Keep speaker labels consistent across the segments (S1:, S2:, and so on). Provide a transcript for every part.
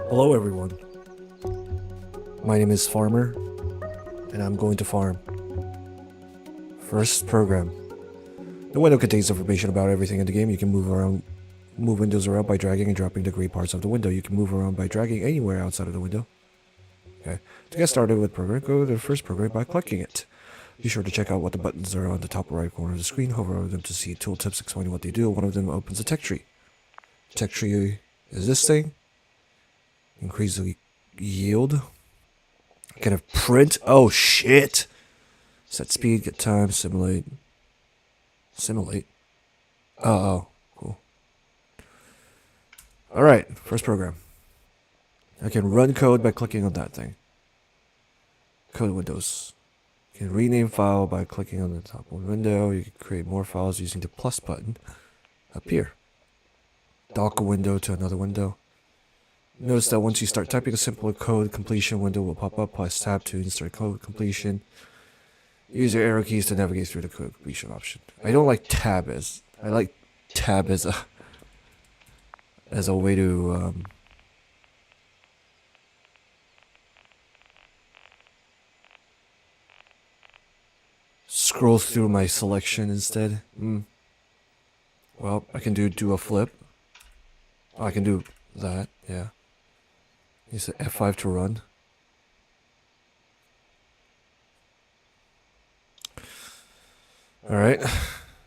S1: Hello everyone. My name is Farmer, and I'm going to farm. First program. The window contains information about everything in the game. You can move windows around by dragging and dropping the gray parts of the window. You can move around by dragging anywhere outside of the window. Okay. To get started with program, go to the first program by clicking it. Be sure to check out what the buttons are on the top right corner of the screen. Hover over them to see tooltips explaining what they do. One of them opens a tech tree. Tech tree is this thing. Increase the yield. Can I print? Oh shit! Set speed, get time, simulate. Simulate? Oh, cool. Alright, first program. I can run code by clicking on that thing. Code windows. You can rename file by clicking on the top one window. You can create more files using the plus button up here. Dock a window to another window. Notice that once you start typing a simple code, completion window will pop up. Press tab to insert code completion. Use your arrow keys to navigate through the code completion option. I don't like tab as. I like tab as a way to scroll through my selection instead. Well, I can do a flip. Oh, I can do that, yeah. Use the F5 to run. Alright.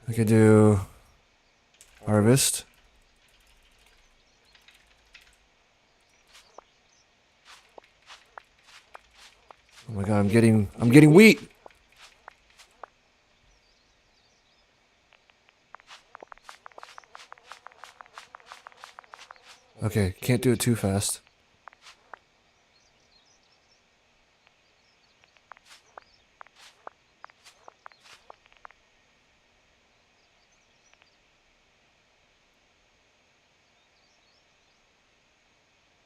S1: I can do harvest. Oh my god, I'm getting wheat! Okay, can't do it too fast.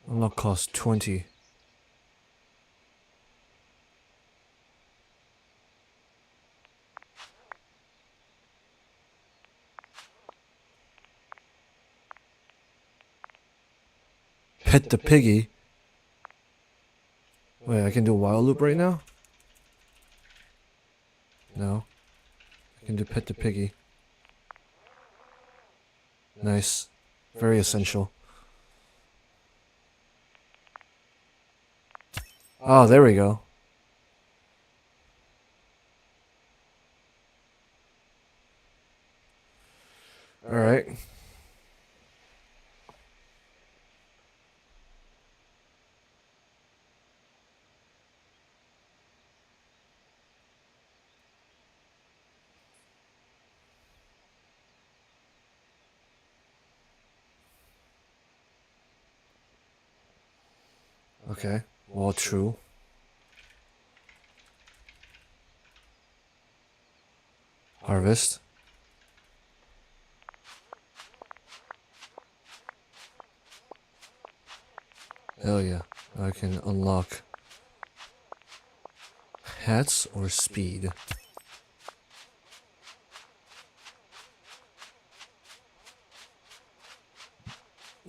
S1: Unlock cost 20. Pet the piggy? Wait, I can do a while loop right now? No. I can do pet the piggy. Nice. Very essential. Oh, there we go. Alright. Okay. Well, true. Harvest. Hell yeah. I can unlock hats or speed.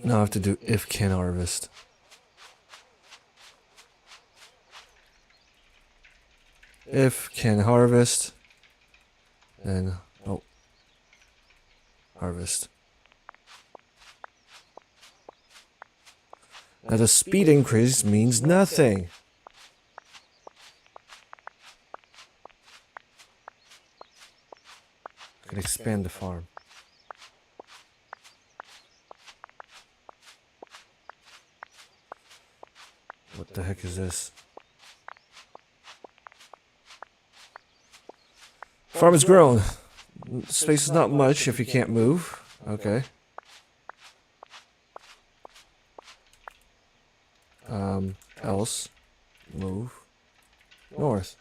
S1: Now I have to do if can harvest. If can harvest, then harvest. Now the speed increase means nothing. I can expand the farm. What the heck is this? Farm is grown. Space is not much if you can't move. Okay. Else. Move. North.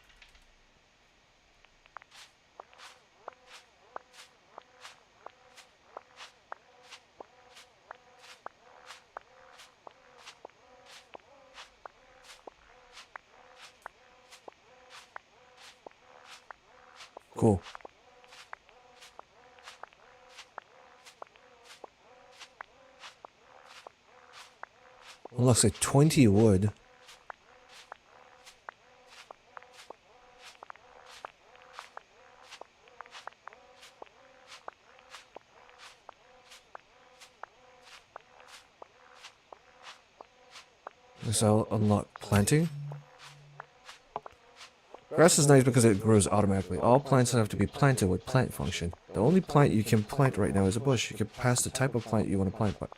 S1: Cool. looks like 20 wood. This I'll unlock planting. Grass is nice because it grows automatically. All plants have to be planted with plant function. The only plant you can plant right now is a bush. You can pass the type of plant you want to plant, but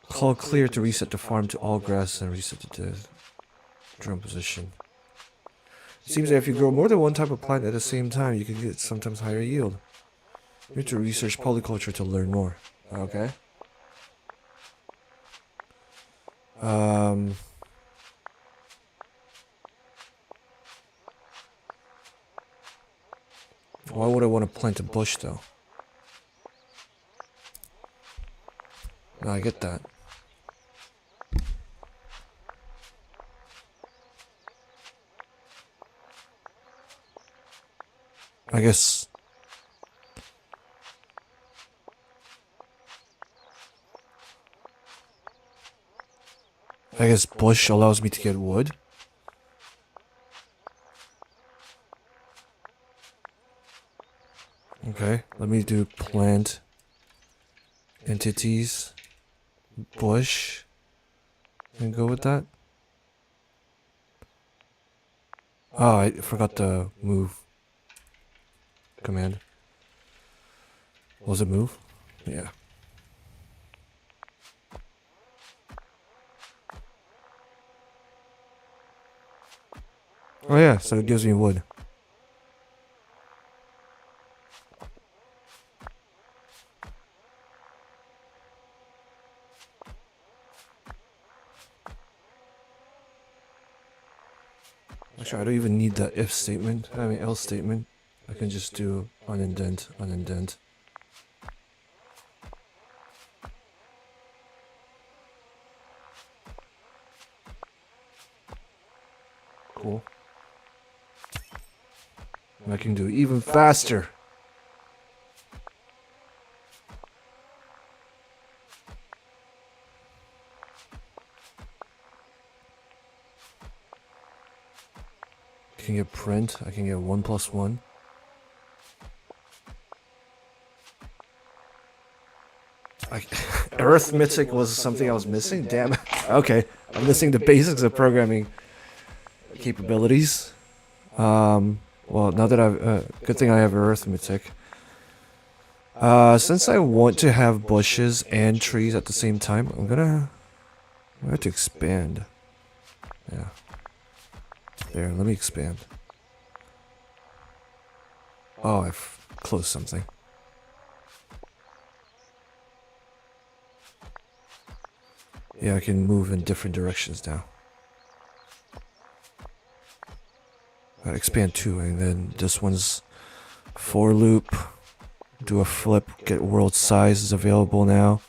S1: call clear to reset the farm to all grass and reset the drum position. It seems that if you grow more than one type of plant at the same time, you can get sometimes higher yield. You need to research polyculture to learn more. Okay. Why would I want to plant a bush though? No, I get that. I guess bush allows me to get wood. Okay, let me do plant entities bush and go with that. Oh, I forgot the move command. Was it move? Yeah. Oh yeah, so it gives me wood. Actually, I don't even need the if statement. I mean else statement. I can just do unindent, unindent. Cool. And I can do even faster. I can get print. I can get 1+1. Arithmetic was something I was missing. Damn it. Okay, I'm missing the basics of programming capabilities. Well, now that I've good thing I have arithmetic. Since I want to have bushes and trees at the same time, I'm gonna have to expand. Yeah. There, let me expand. Oh, I've closed something. Yeah, I can move in different directions now. Expand 2, and then this one's for loop. Do a flip, get world size is available now.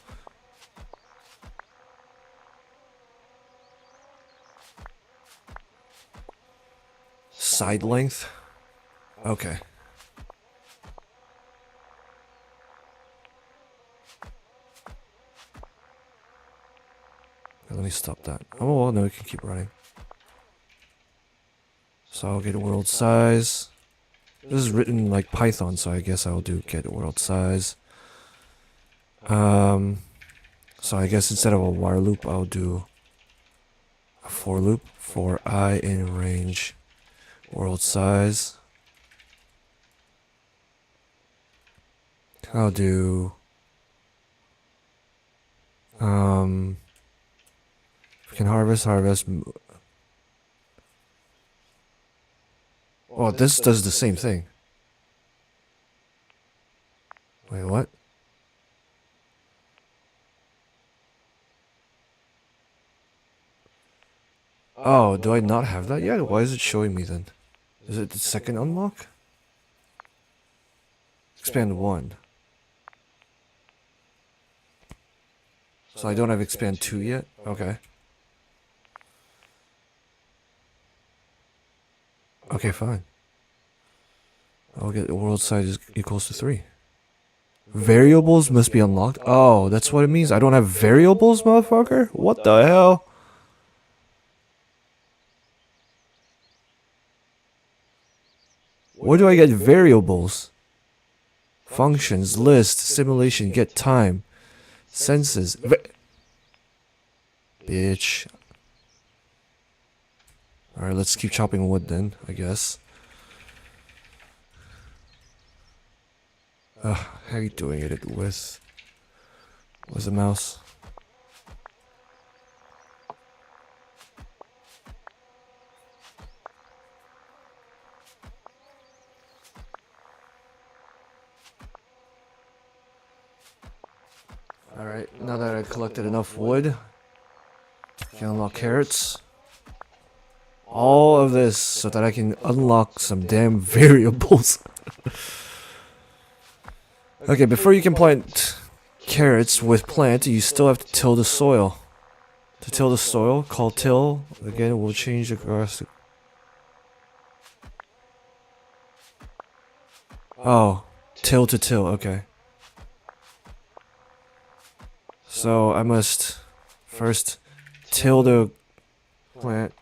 S1: Side length? Okay. Let me stop that. Oh, well, no, we can keep running. So I'll get world size. This is written like Python, so I guess I'll do get world size. So I guess instead of a while loop, I'll do a for loop for I in range world size. I'll do we can harvest. Oh, this does the same thing. Wait, what? Oh, do I not have that yet? Why is it showing me then? Is it the second unlock? Expand 1. So I don't have expand 2 yet? Okay. Okay, fine. I'll get world size equals to 3. Variables must be unlocked. Oh, that's what it means. I don't have variables, motherfucker? What the hell? Where do I get variables? Functions, list, simulation, get time, senses. Bitch. Alright, let's keep chopping wood then, I guess. How are you doing it with the mouse? Alright, now that I collected enough wood, I can unlock carrots. All of this so that I can unlock some damn variables. Okay, before you can plant carrots with plant, you still have to till the soil. To till the soil, call till. Again, we'll change the grass to... Oh, till to till, okay. So I must first till the plant.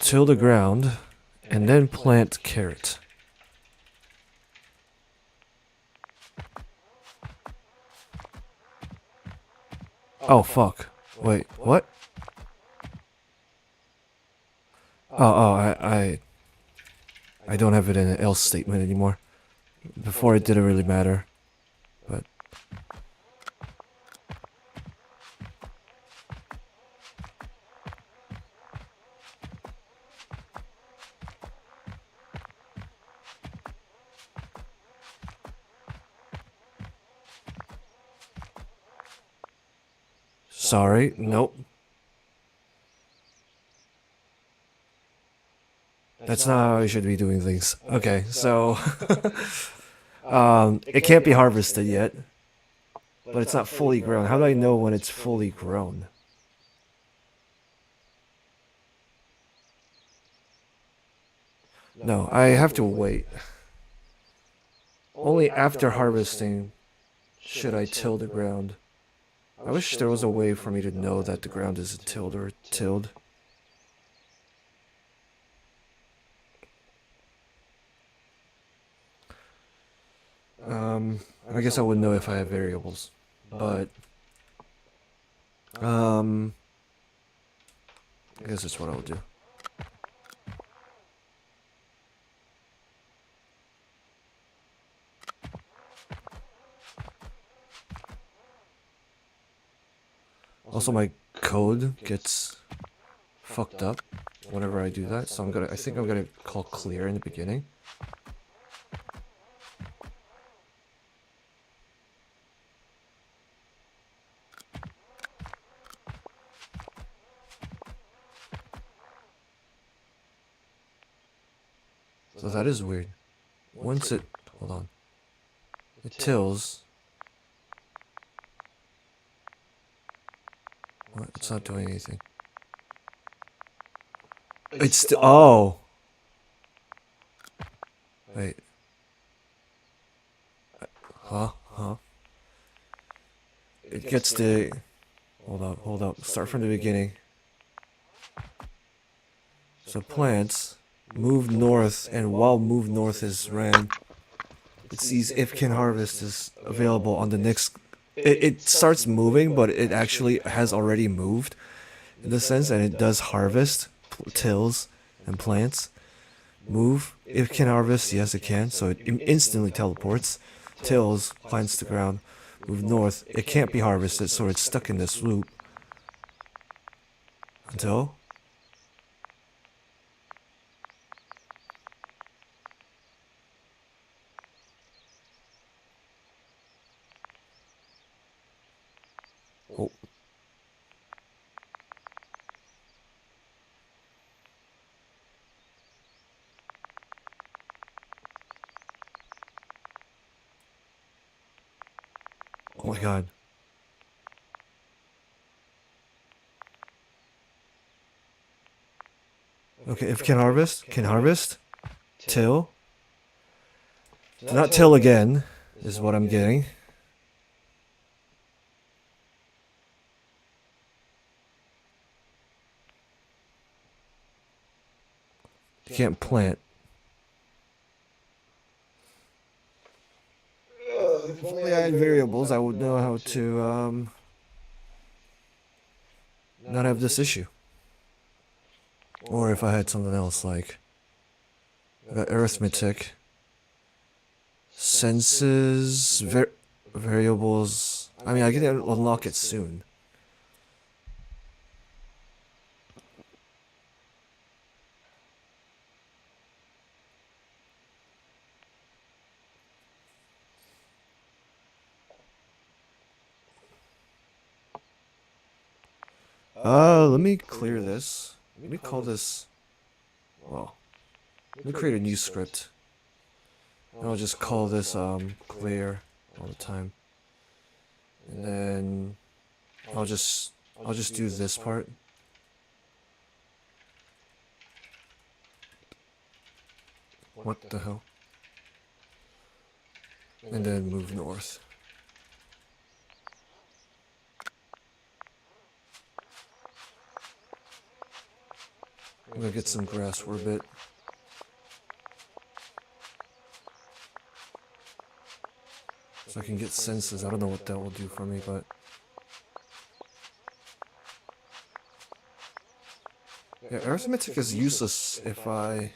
S1: Till the ground, and then plant carrot. Oh fuck. Wait, what? I don't have it in an else statement anymore. Before it didn't really matter. But sorry, nope. That's not how I should be doing things. Okay, so it can't be harvested yet. But it's not fully grown. How do I know when it's fully grown? No, I have to wait. Only after harvesting should I till the ground. I wish there was a way for me to know that the ground is tilled or tilled. I guess I would know if I have variables. But I guess that's what I'll do. Also, my code gets fucked up whenever I do that, so I think I'm gonna call clear in the beginning. So that is weird. Once it, hold on, it tills. What? It's not doing anything. It's still, oh. Wait. Huh? It gets the, hold up, start from the beginning. So plants move north, and while move north is ran, it sees if can harvest is available on the next. It starts moving, but it actually has already moved in the sense that it does harvest, tills, and plants. Move, if can harvest, yes it can, so it instantly teleports. Tills, plants the ground. Move north, it can't be harvested, so it's stuck in this loop. Until? Oh. Oh my god. Okay, if can harvest, till. Do not till again, is what I'm getting. You can't plant. If only I had variables, I would know how to not have this issue. Or if I had something else like arithmetic, senses, variables. I mean, I can unlock it soon. Let me clear this. Let me call this, well, let me create a new script. And I'll just call this, clear all the time. And then I'll just do this part. What the hell? And then move north. I'm gonna get some grass for a bit. So I can get senses. I don't know what that will do for me, but... yeah, arithmetic is useless if I...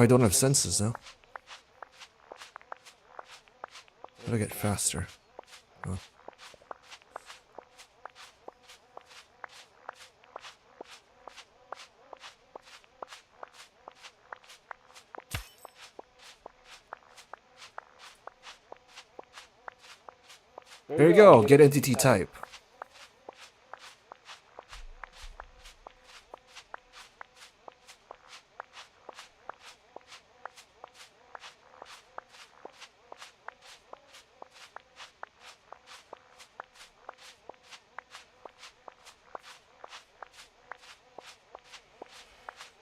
S1: don't have senses, no? How do I get faster? Oh. There you go, get entity type.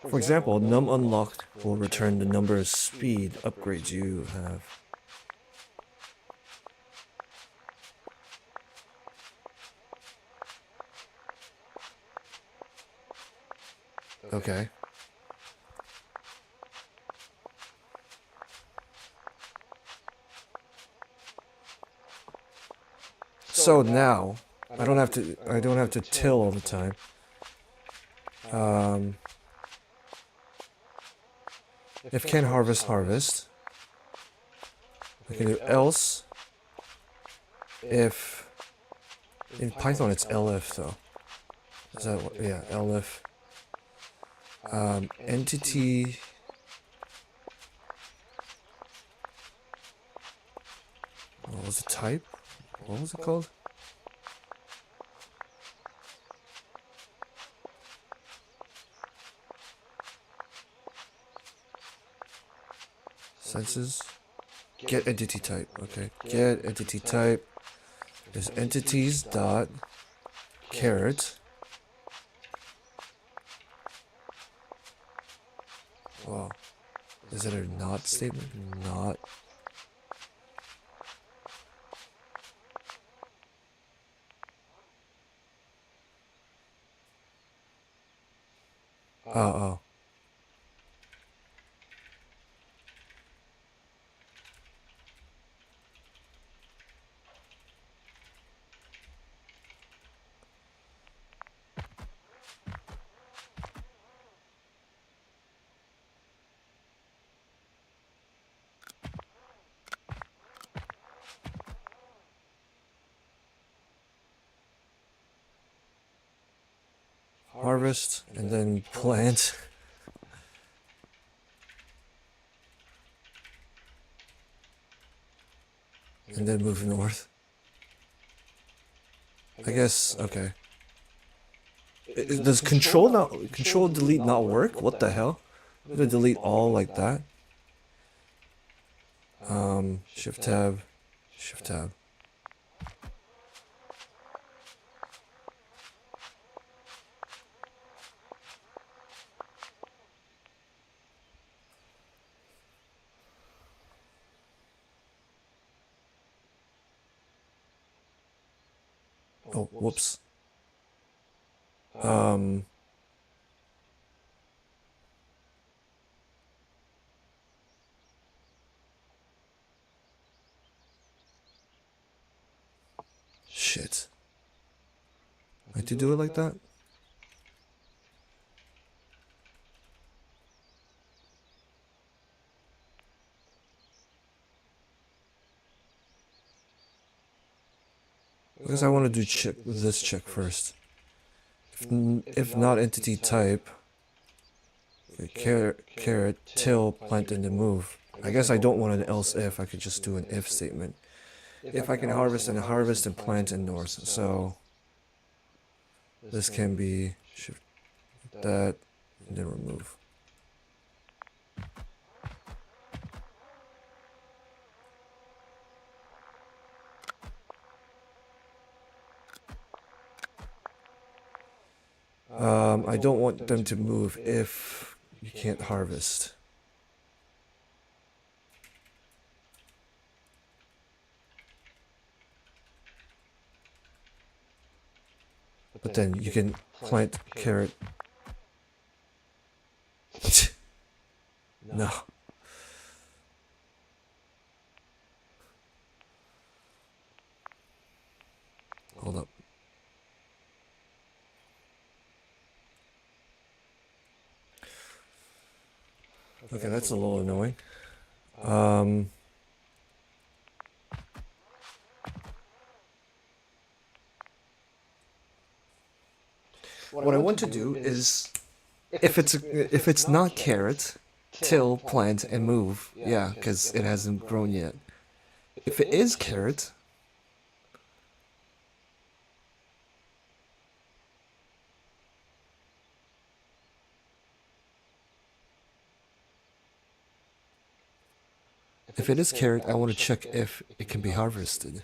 S1: For example, num unlocked will return the number of speed upgrades you have. Okay. So now I don't have to till all the time. If can harvest, I can do else. If in Python it's elif though. Is that what? Yeah, elif. Entity. What was the type? What was it called? Senses. Get entity type. Okay. Get entity type is entities dot caret. Wow. Is it a not statement? Not. Oh. Harvest and then plant. And then move north. I guess, okay. Does control delete not work? What the hell? I'm gonna delete all like that. Shift tab, shift tab. Oh, whoops. Shit. I had to do it like that? Because I want to do this check first. If not entity type, caret, till, plant, and then move. I guess I don't want an else if. I could just do an if statement. If I can harvest and plant indoors. So this can be shift that and then remove. I don't want them to move if you can't harvest. But then you can plant caret. No. Hold up. Okay, that's a little annoying. What I want to do is, if it's not caret, till, plant, and move, yeah, because it hasn't grown yet. If it is caret, I want to check if it can be harvested.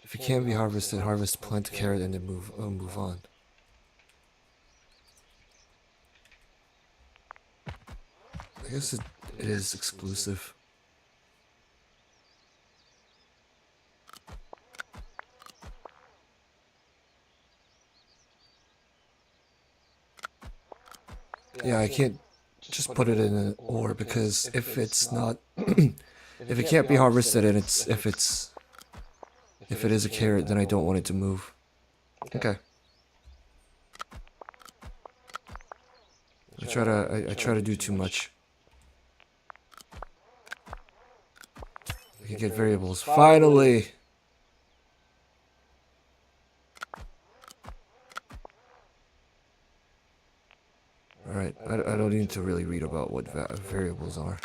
S1: If it can be harvested, harvest, plant caret, and then move on. I guess it is exclusive. Yeah, I can't just put it in an or, because if it's not, if it can't be harvested and if it is a caret, then I don't want it to move. Okay. I try to do too much. I can get variables. Finally! Alright, I don't need to really read about what variables are.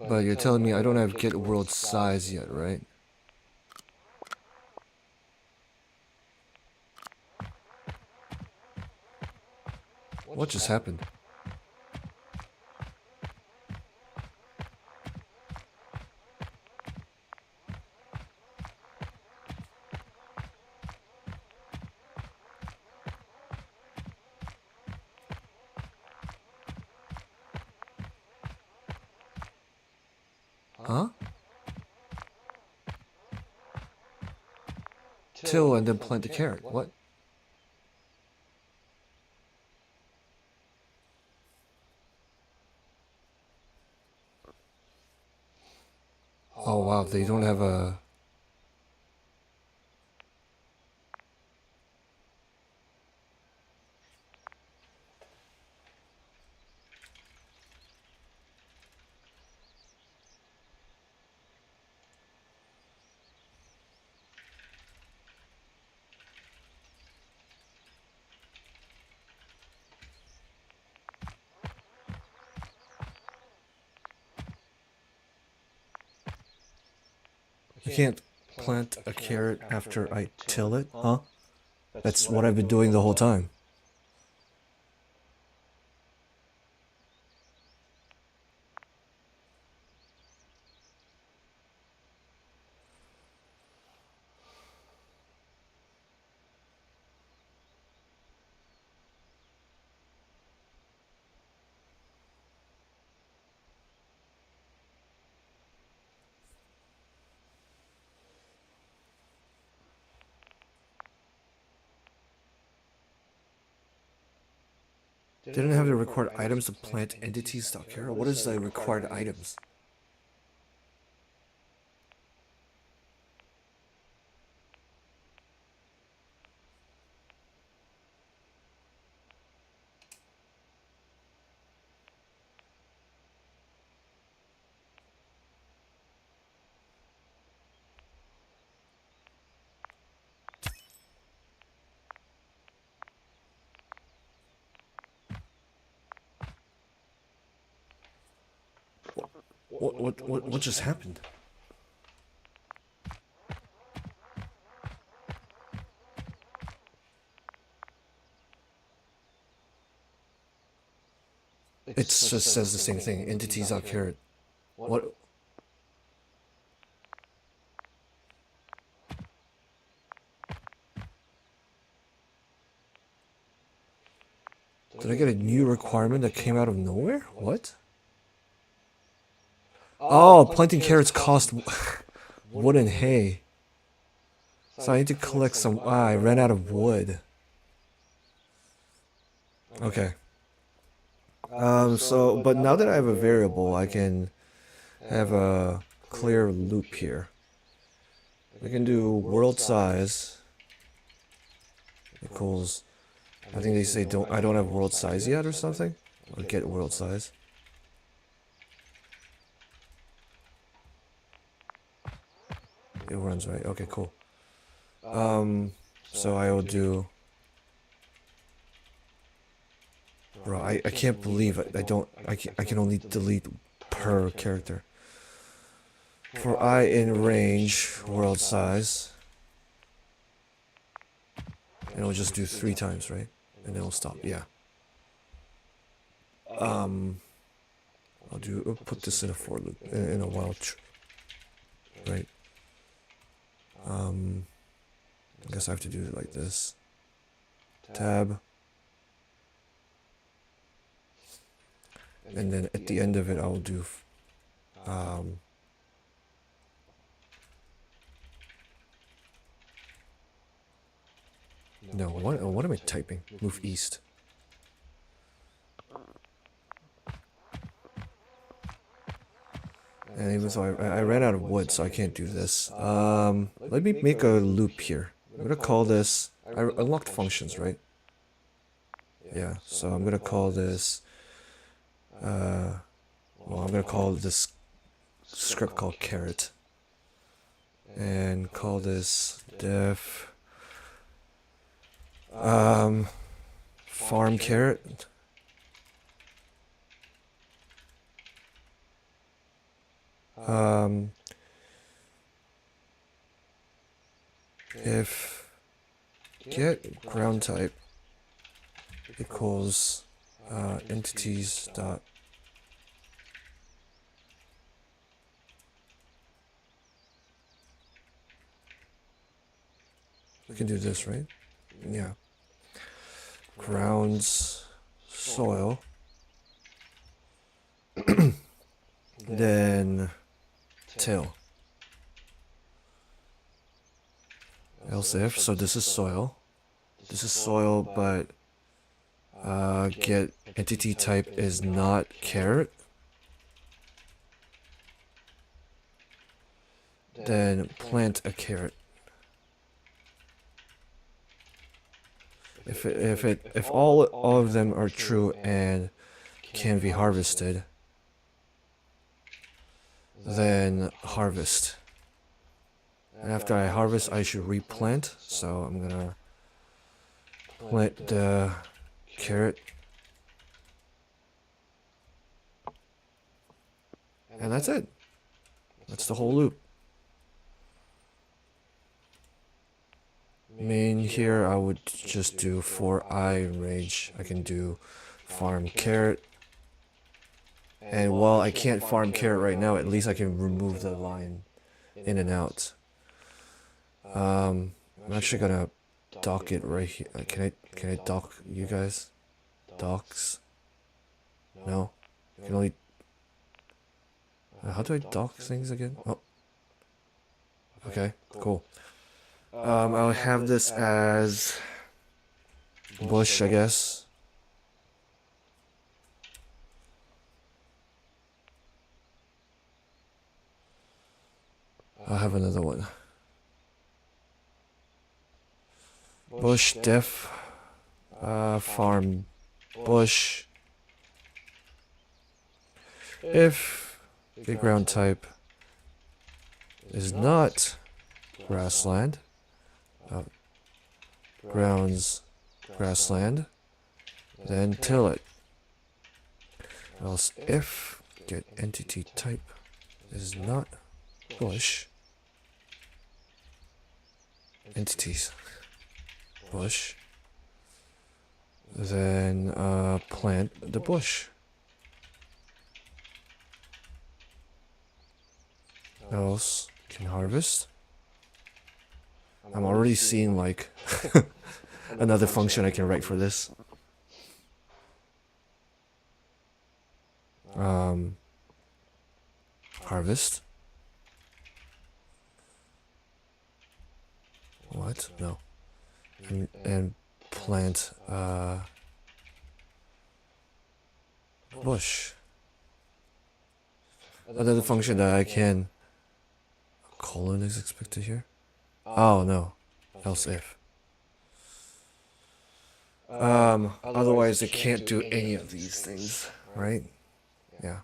S1: But you're telling me I don't have get world size yet, right? What just happened? Huh? Till and then plant the caret. What? Oh wow, they don't have a... I can't plant a carrot after I till it, huh? That's what I've been doing the whole time. They didn't have the required items to plant entities.carrot. What is the required items? What just happened? It just says the same thing. Entities.carrot. What? Did I get a new requirement that came out of nowhere? What? Oh, planting carrots cost wood and hay. So I need to collect some. Ah, I ran out of wood. Okay. But now that I have a variable, I can have a clear loop here. I can do world size equals. I think they say I don't have world size yet or something. Or get world size. It runs right. Okay, cool. So I will do. Bro, I can't believe I can only delete per character. For I in range, world size. And it'll just do 3 times, right? And then it'll stop, yeah. I'll put this in a for loop, in a while, right? I guess I have to do it like this. Tab. And then at the end of it, I'll do, no, what am I typing? Move east. And even though I ran out of wood, so I can't do this. Let me make a loop here. I'm gonna call this. I unlocked functions, right? Yeah. So I'm gonna call this. Well, I'm gonna call this script called carrot, and call this def. Farm carrot. If get ground type equals entities dot we can do this, right? Yeah. Grounds soil. Then till. Else if, so this is soil. This is soil, but get entity type is not carrot. Then plant a carrot. If all of them are true and can be harvested, then harvest. And after I harvest, I should replant. So I'm gonna plant the carrot. And that's it. That's the whole loop. in here, I would just do for I range. I can do farm carrot. And while I can't farm carrot right now, at least I can remove the line in and out. I'm actually gonna dock it right here. Can I dock you guys? Docks? No. I can only. How do I dock things again? Oh. Okay. Cool. I'll have this as bush, I guess. I'll have another one. Bush def. Farm bush. If the ground type is not grassland, grounds grassland, then till it. Else if get entity type is not bush, entities bush, then plant the bush. Else can harvest. I'm already seeing like another function I can write for this. Harvest. What? No. And plant bush. Another function that I can. A colon is expected here. Oh no. Else if. Otherwise it can't do any of these things, right? Yeah.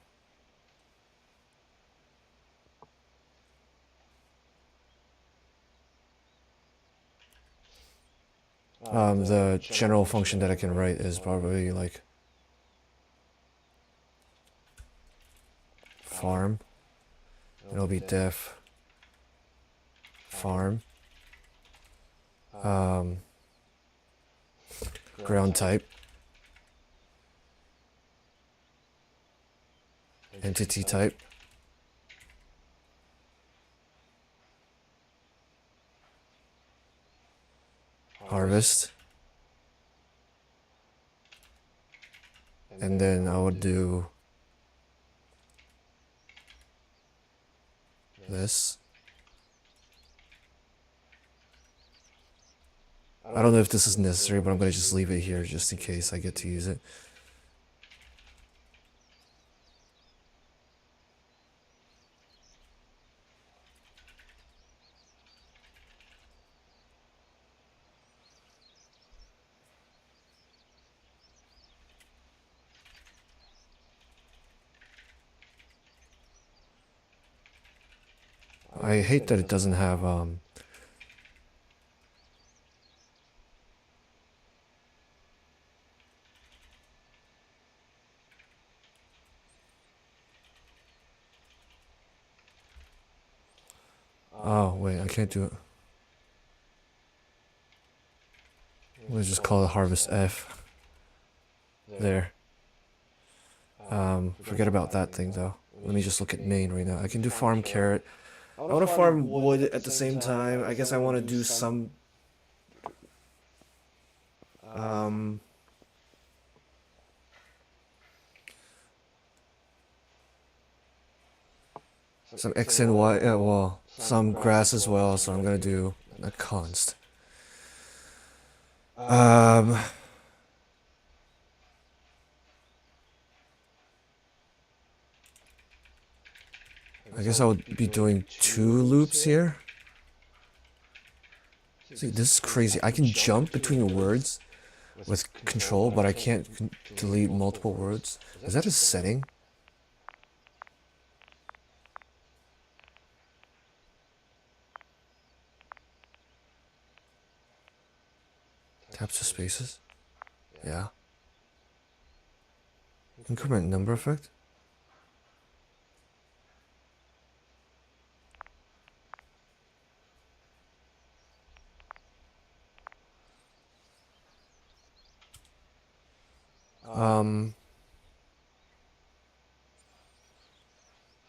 S1: The general function that I can write is probably like farm. It'll be def farm. Ground type. Entity type. Harvest. And then I would do this. I don't know if this is necessary, but I'm going to just leave it here just in case I get to use it. I hate that it doesn't have oh wait, I can't do it. Let's just call it harvest F. There. Forget about that thing though. Let me just look at main right now. I can do farm carrot. I want to farm wood at the same time. I guess I want to do some some X and Y, well, some grass as well, so I'm gonna do a const. I guess I would be doing 2 loops here. See, this is crazy. I can jump between words with control, but I can't delete multiple words. Is that a setting? Taps to spaces? Yeah. Increment number effect?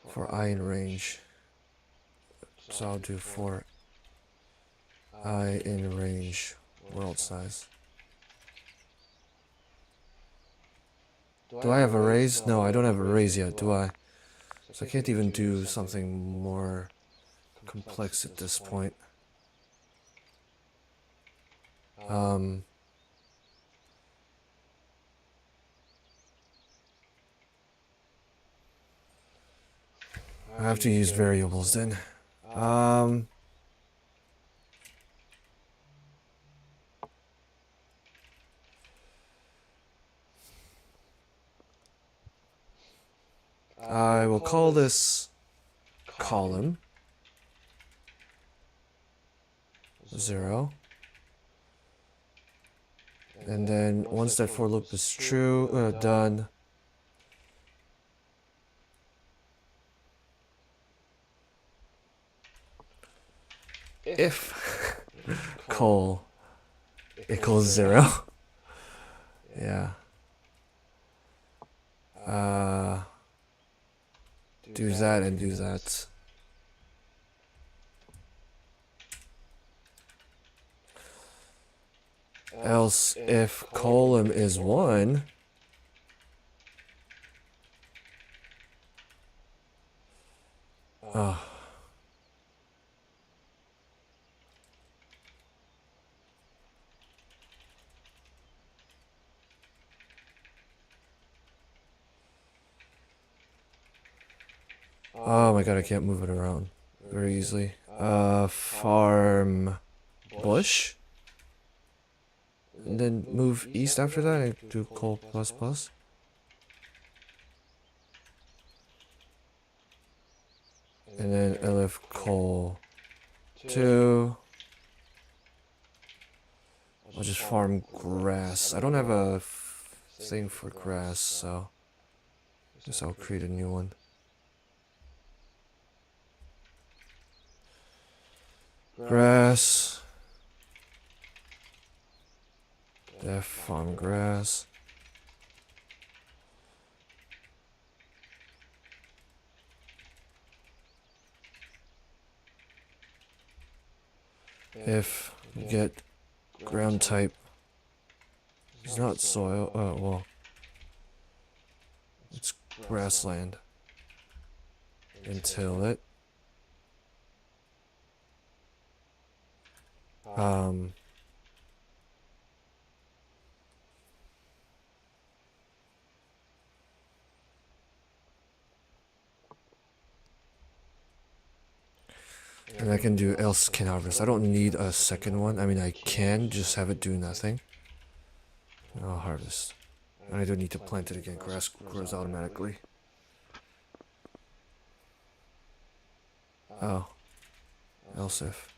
S1: for I in range. So I'll do for I in range world size. Do I have arrays? No, I don't have arrays yet, do I? So I can't even do something more complex at this point. I have to use variables then. I will call this column 0. And then once that for loop is true, done. If col equals 0. Yeah. Do that and do that. Else, if column is 1, oh my god, I can't move it around very easily. Farm bush. And then move east after that and do col plus plus. And then elif col 2. I'll just farm grass. I don't have a thing for grass, so I guess I'll create a new one. Grass. Def farm grass. If get ground type is not soil, well, it's grassland. Until it. And I can do else can harvest. I don't need a second one. I mean, I can just have it do nothing. And I'll harvest. And I don't need to plant it again. Grass grows automatically. Oh. Else if.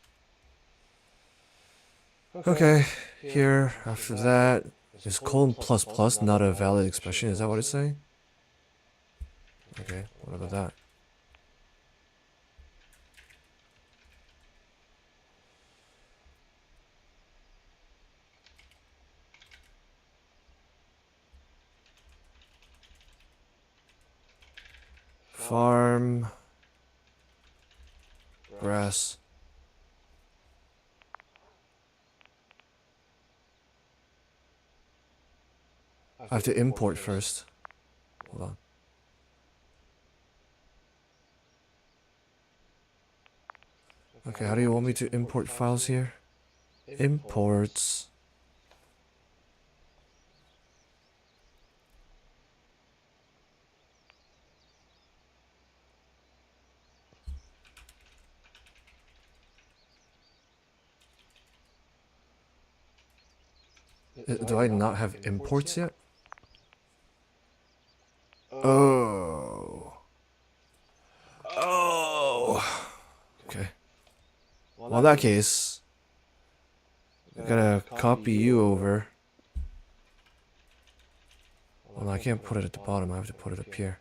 S1: Okay. Here, after that, is colon plus plus not a valid expression? Is that what it's saying? Okay, what about that? Farm grass. I have to import first. Hold on. Okay, how do you want me to import files here? Imports. Do I not have imports yet? Oh. Oh. Okay. Well, in that case, I gotta copy you over. Well, no, I can't put it at the bottom. I have to put it up here.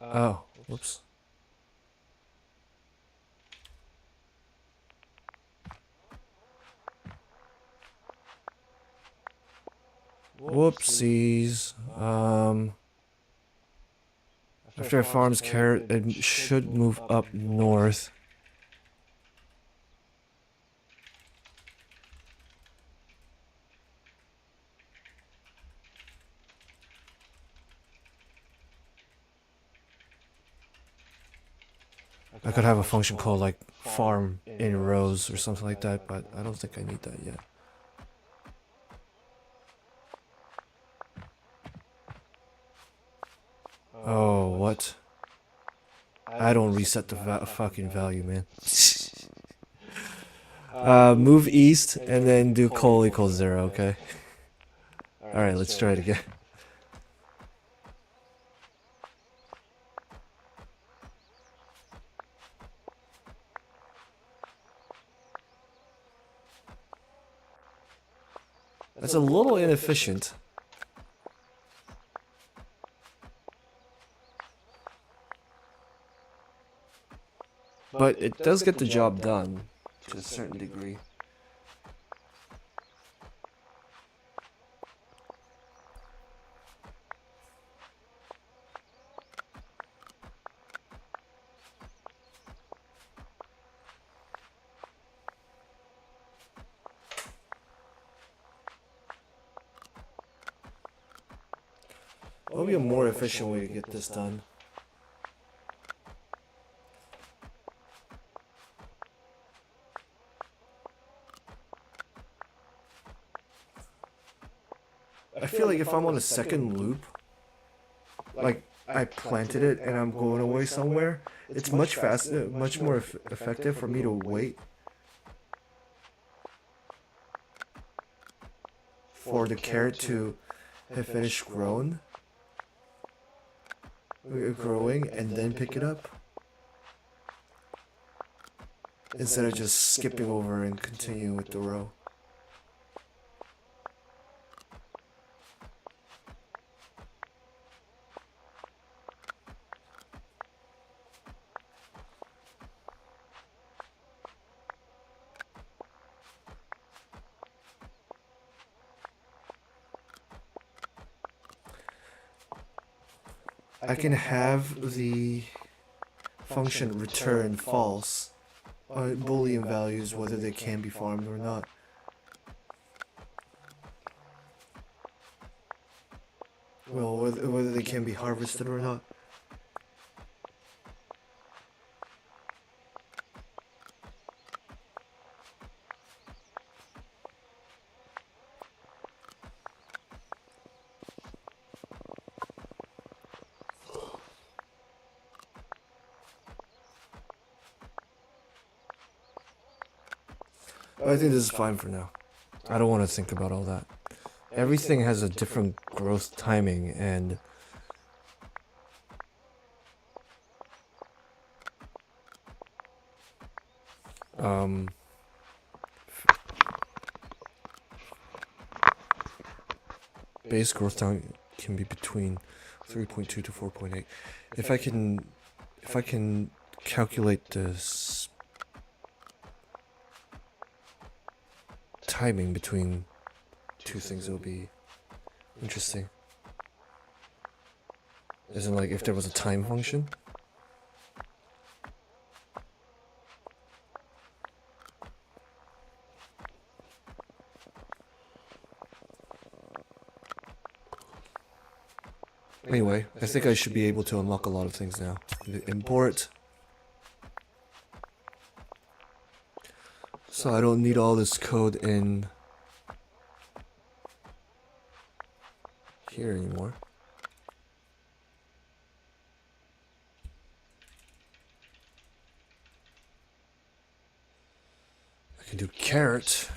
S1: Oh, whoops. Whoopsies. After it farms carrot, it should move up north. I could have a function called like farm in rows or something like that, but I don't think I need that yet. Oh, what? I don't reset the fucking value, man. Move east and then do col equals 0, okay? Alright, let's try it again. That's a little inefficient. But it does get the job done to a certain degree. What would be a more efficient way to get this done? I feel like if I'm on a second loop, like I planted it and I'm going away somewhere, it's much faster, much more effective for me to wait for the carrot to have finished growing and then pick it up, instead of just skipping over and continuing with the row. I can have the function return false on boolean values, whether they can be farmed or not. Well, whether they can be harvested or not. I think this is fine for now. I don't want to think about all that. Everything has a different growth timing, and base growth time can be between 3.2 to 4.8. If I can calculate this timing between two things, it would be interesting. Isn't like if there was a time function? Anyway, I think I should be able to unlock a lot of things now. Import. So I don't need all this code in here anymore. I can do carrot.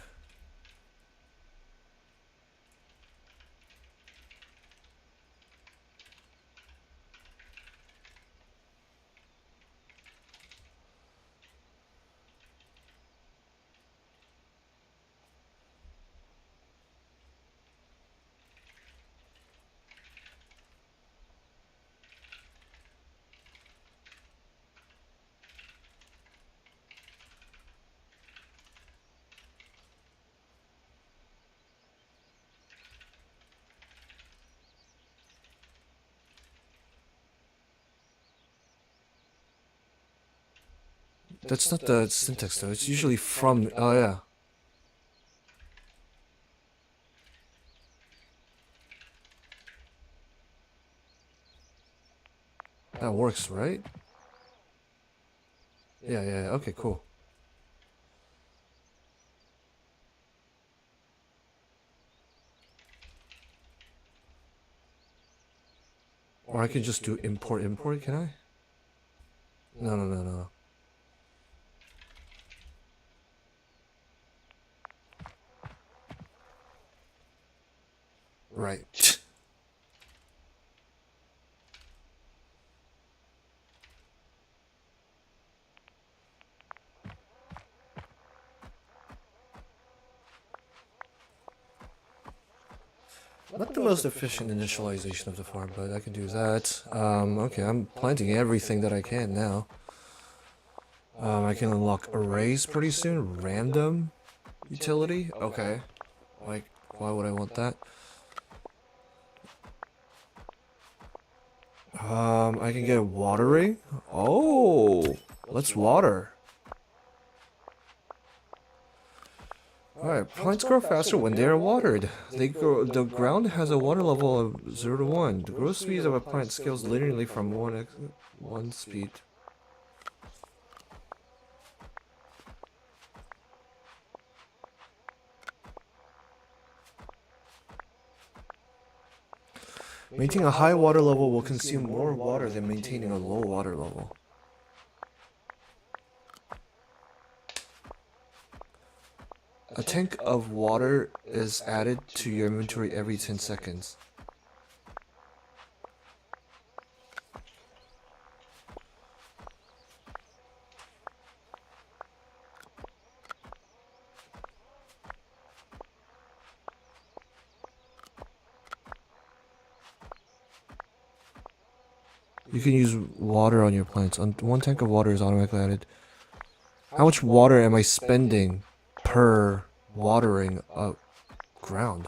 S1: That's not the syntax though. It's usually from. Oh yeah. That works, right? Yeah, yeah, yeah. Okay, cool. Or I can just do import, can I? No, no, no, no. Right. Not the most efficient initialization of the farm, but I can do that. Okay, I'm planting everything that I can now. I can unlock arrays pretty soon. Random utility? Okay. Like, why would I want that? I can get watering? Oh, let's water. Alright, plants grow faster when they are watered. The ground has a water level of 0 to 1. The growth speed of a plant scales linearly from 1 speed. Maintaining a high water level will consume more water than maintaining a low water level. A tank of water is added to your inventory every 10 seconds. You can use water on your plants. One tank of water is automatically added. How much water am I spending per watering a ground?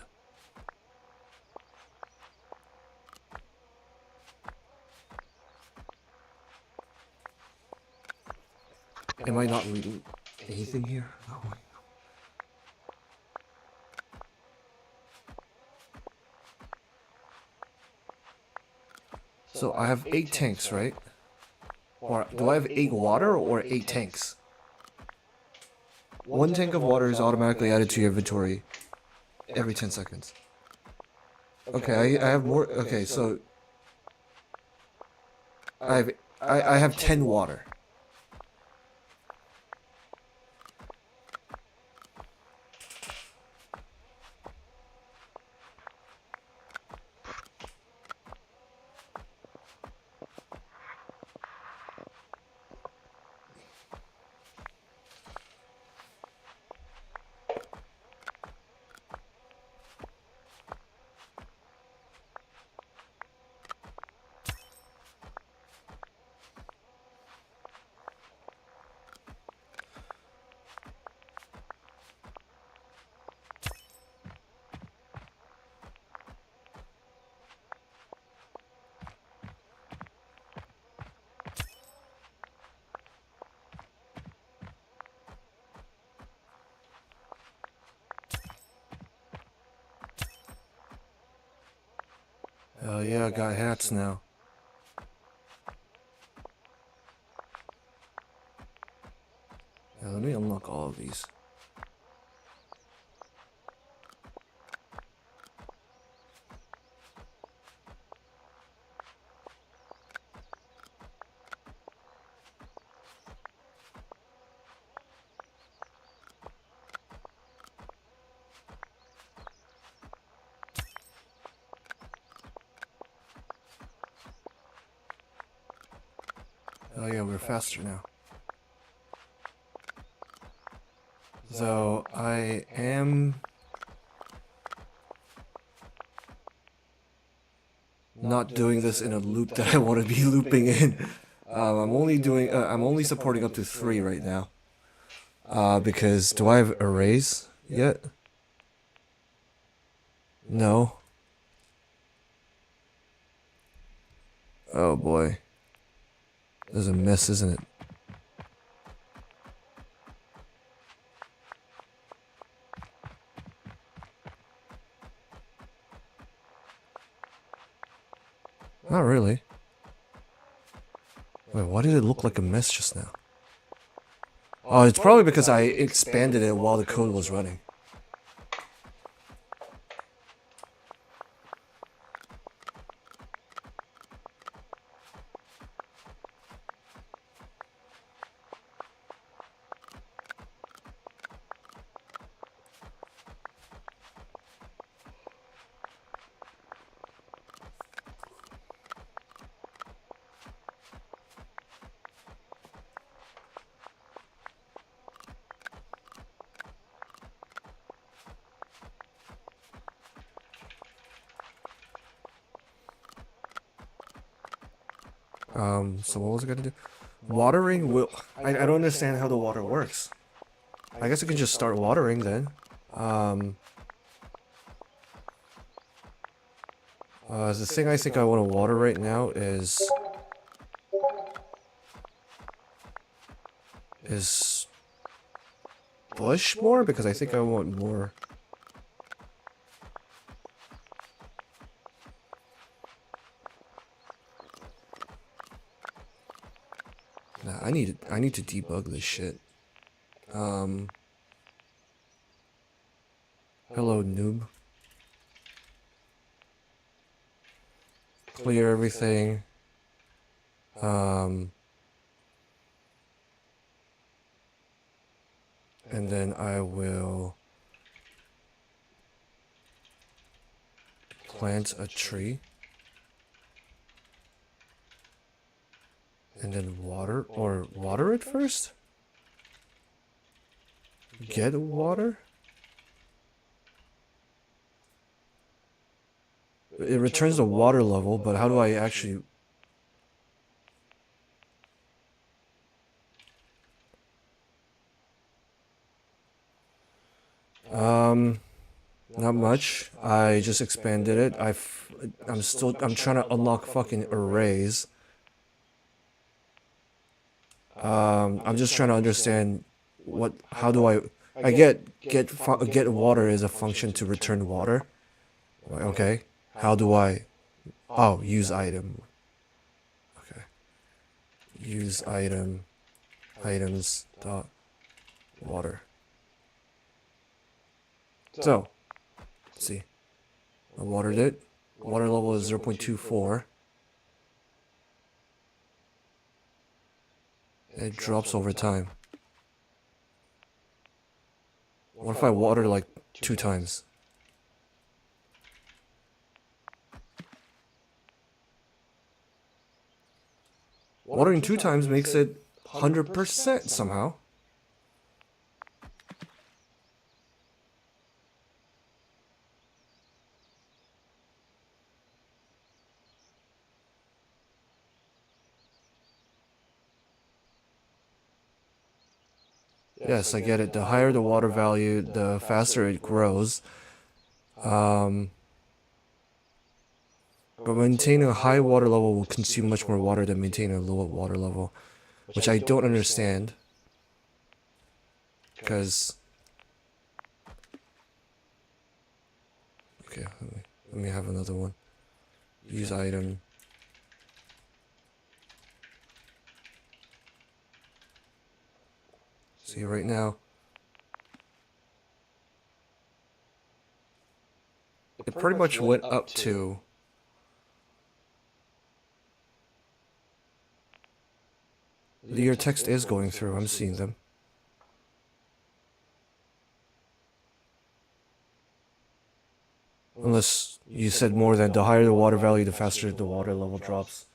S1: Am I not reading anything here? Oh my. So I have 8 tanks, right? Or do I have 8 water or 8 tanks? One tank of water is automatically added to your inventory every 10 seconds. Okay, I have more. Okay, so I have 10 water. Oh yeah, I got hats now. Yeah, let me unlock all of these. Oh yeah, we're faster now. So I am not doing this in a loop that I want to be looping in. I'm only supporting up to 3 right now. Because do I have arrays yet? No. Oh boy. This is a mess, isn't it? Not really. Wait, why did it look like a mess just now? Oh, it's probably because I expanded it while the code was running. So what was I gonna do? Watering will... I don't understand how the water works. I guess I can just start watering then. The thing I think I want to water right now is bush more, because I think I want more. Nah, I need to debug this shit. Hello, noob. Clear everything. And then I will plant a tree. And then water it first? Get water? It returns the water level, but how do I actually... Not much. I just expanded it. I'm trying to unlock fucking arrays. I'm just trying to understand how do I get water is a function to return water. Okay. How do I... Oh, use item. Okay. Use item. Items dot water. So, let's see. I watered it. Water level is 0.24. It drops over time. What if I water like 2 times? Watering 2 times makes it 100% somehow. Yes, I get it. The higher the water value, the faster it grows. But maintaining a high water level will consume much more water than maintaining a low water level, which I don't understand. Because... Okay, let me have another one. Use item. See, right now, it pretty much went up to... Your text is going through, I'm seeing them. Unless you said more than the higher the water value, the faster the water level drops.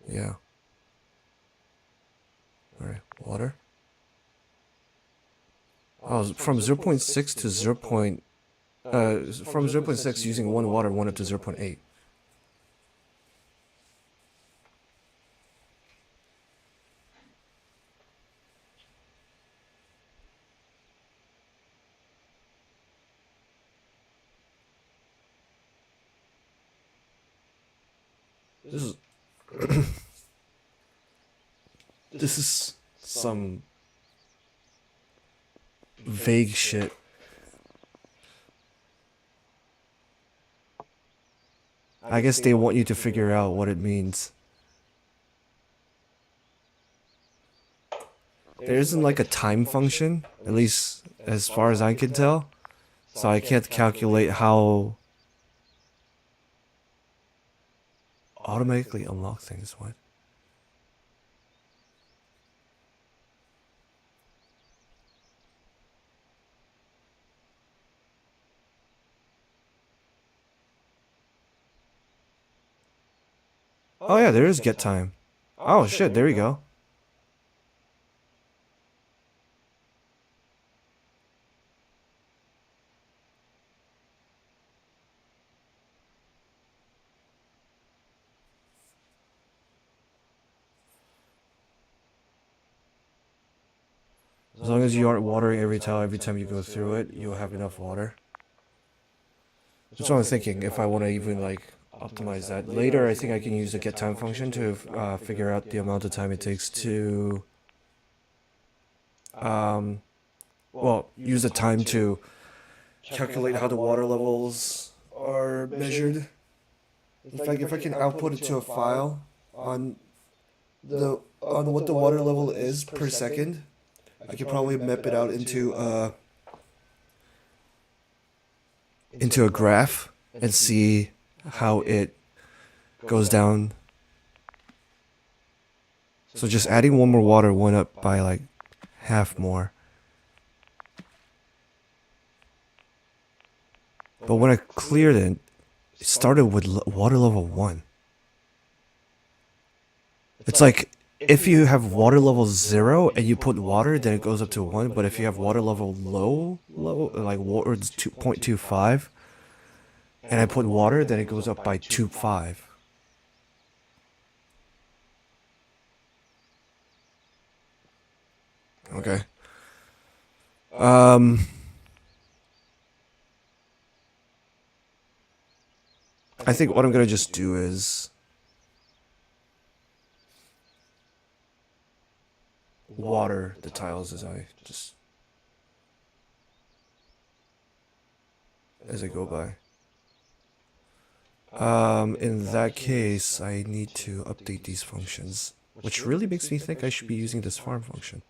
S1: Yeah. Alright, water. Oh, from 0.6 to 0. From 0.6 using 1 water, 1 up to 0.8. This is this is some vague shit. I guess they want you to figure out what it means. There isn't like a time function, at least as far as I can tell. So I can't calculate how automatically unlock things. What? Oh yeah, there is get time. Oh shit, there we go. As long as you aren't watering every time you go through it, you'll have enough water. That's what I was thinking, if I want to even like optimize that. Later, I think I can use the get time function to figure out the amount of time it takes to well, use the time to calculate how the water levels are measured. In fact, if I can output it to a file on what the water level is per second, I could probably map it out into a graph and see how it goes down. So just adding one more water went up by like half more. But when I cleared it, it started with water level 1. It's like if you have water level 0 and you put water, then it goes up to 1. But if you have water level low, like water 2.25, and I put water, then it goes up by 2.5. Okay. I think what I'm gonna just do is water the tiles as I go by. In that case, I need to update these functions, which really makes me think I should be using this farm function.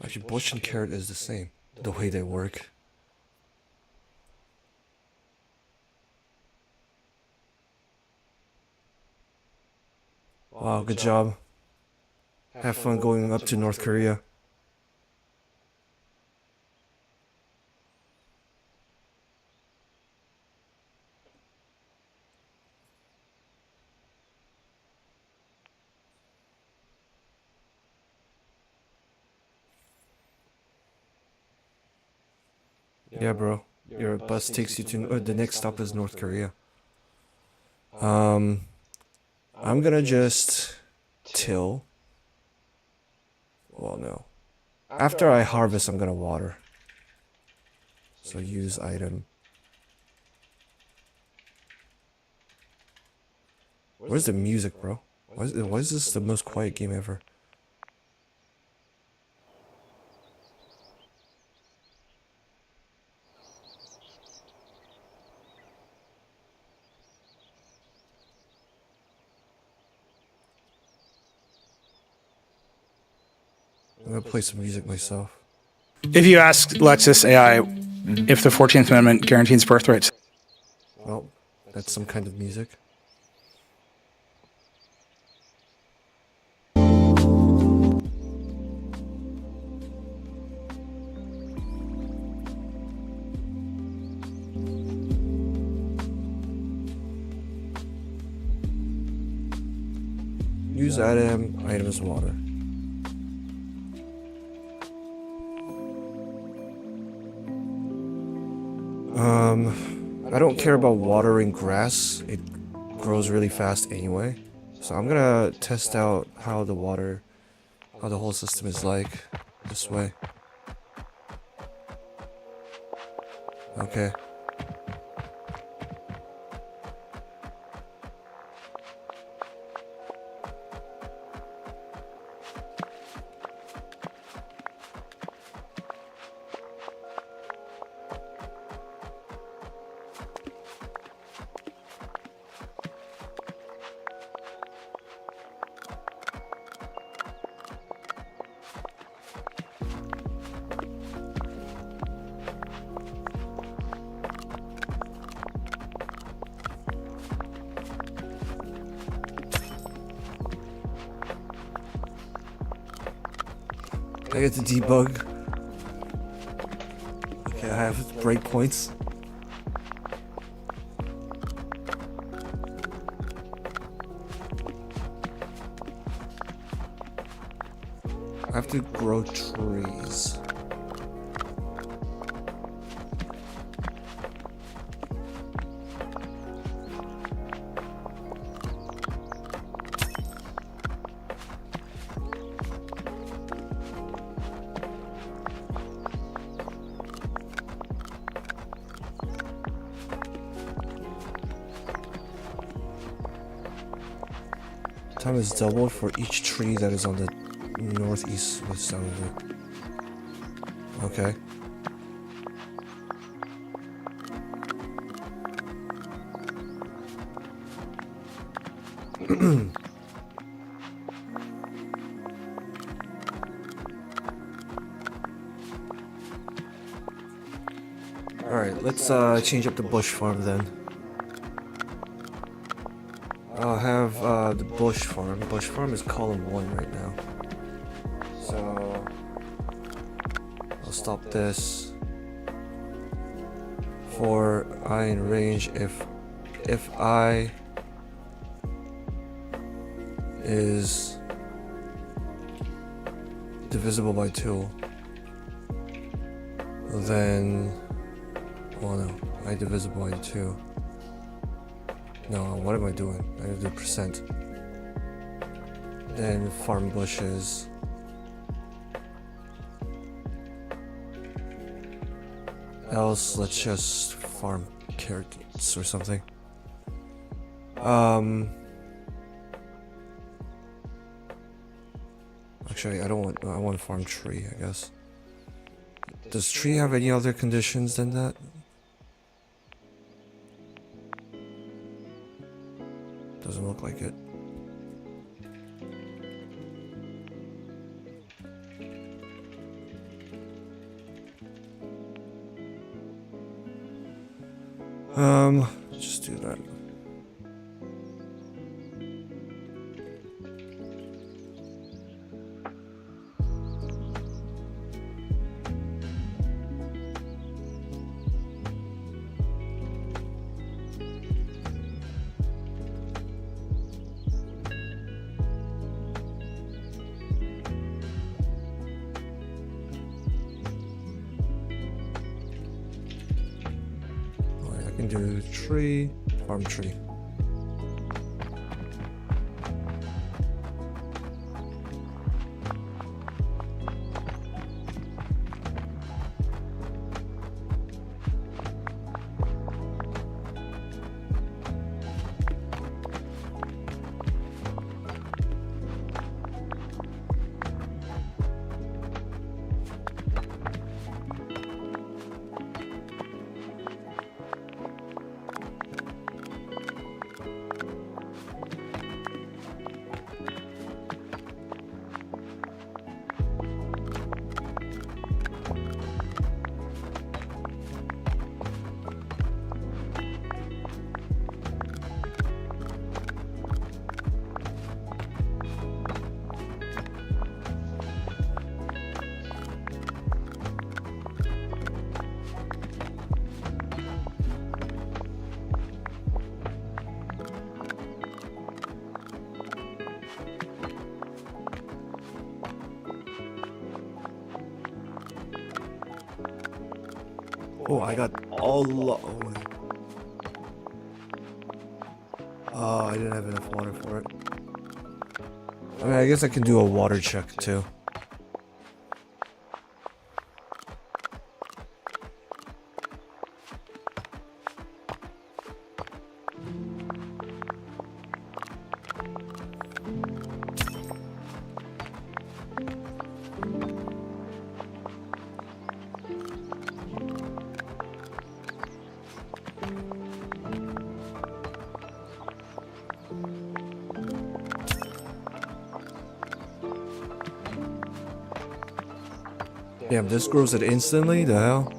S1: Actually, bush and carrot is the same, the way they work. Wow, good job. Have fun going up to North Korea. Yeah, bro. Your bus takes you to the next stop is North Korea. I'm gonna just till. Well, no. After I harvest, I'm gonna water. So use item. Where's the music, bro? Why is this the most quiet game ever? I'm gonna play some music myself.
S2: If you ask Lexus AI if the 14th Amendment guarantees birth rights,
S1: Well, that's some kind of music. Use items water. I don't care about watering grass. It grows really fast anyway. So I'm gonna test out how the whole system is like this way. Okay. I get to debug. Okay, I have breakpoints. I have to grow trees. Time is doubled for each tree that is on the northeast side of it. Okay. Alright, let's change up the bush farm then. I'll have the bush farm. Bush farm is column 1 right now. So I'll stop this for I in range if I is divisible by 2, then well no, I divisible by 2. No, what am I doing? I have to do percent. Then farm bushes. Else, let's just farm carrots or something. Actually, I want to farm tree, I guess. Does tree have any other conditions than that? Doesn't look like it. Just do that. I can do tree, farm tree. Oh, I got all. Oh, my. Oh, I didn't have enough water for it. I mean, I guess I can do a water check too. Damn, this grows it instantly? The hell?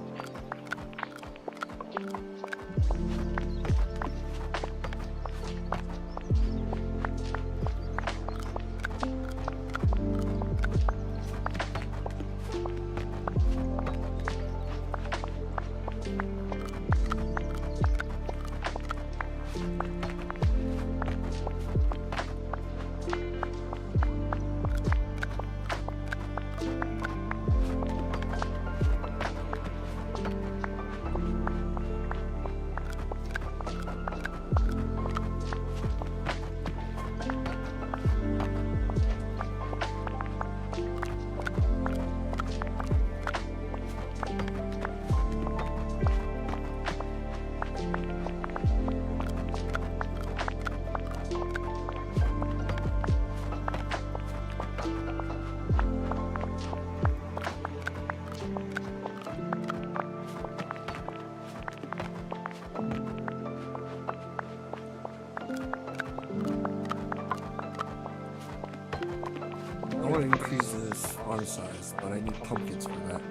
S1: I want to increase this farm size, but I need pumpkins for that.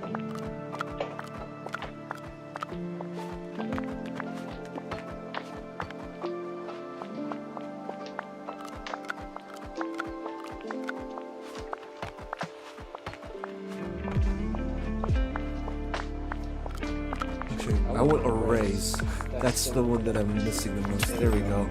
S1: Actually, I want arrays. That's the one that I'm missing the most. There we go.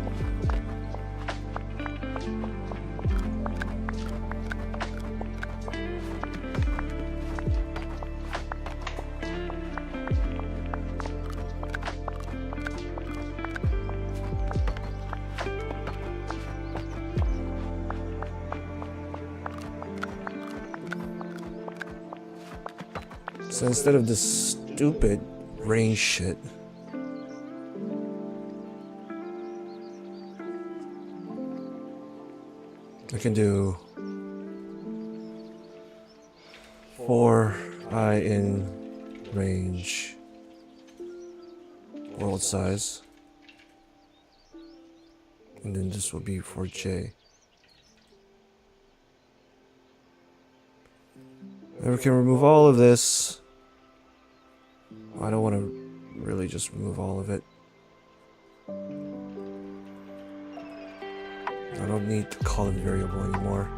S1: So instead of this stupid rain shit, I can do 4 eye in range world size, and then this will be for J. And we can remove all of this. I don't want to really just remove all of it. I don't need the column variable anymore.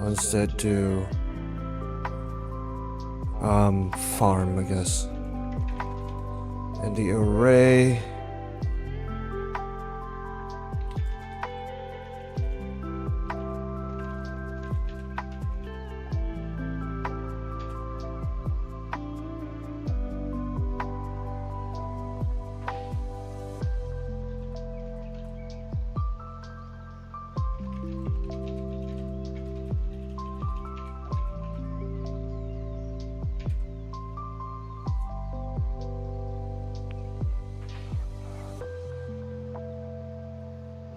S1: I'll instead do farm, I guess. And the array.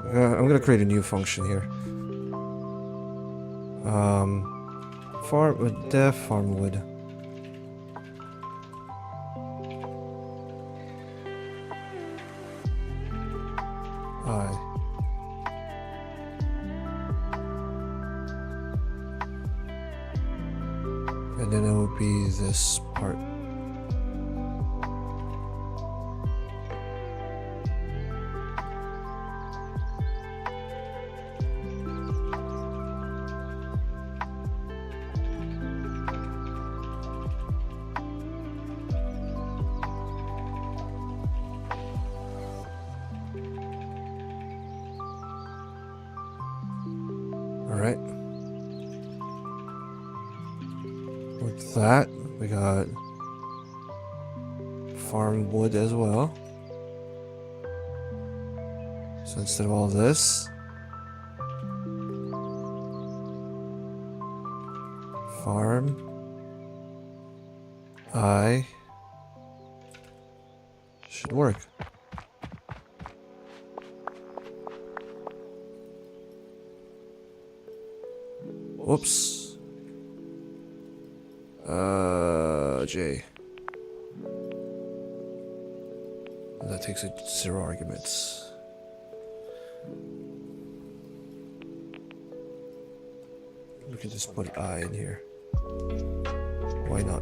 S1: I'm gonna create a new function here. Farm def farmwood. I. And then it would be this part. All right. that. We got farm wood as well. So instead of all this, farm I should work. Whoops. J. That takes it 0 arguments. We can just put I in here. Why not?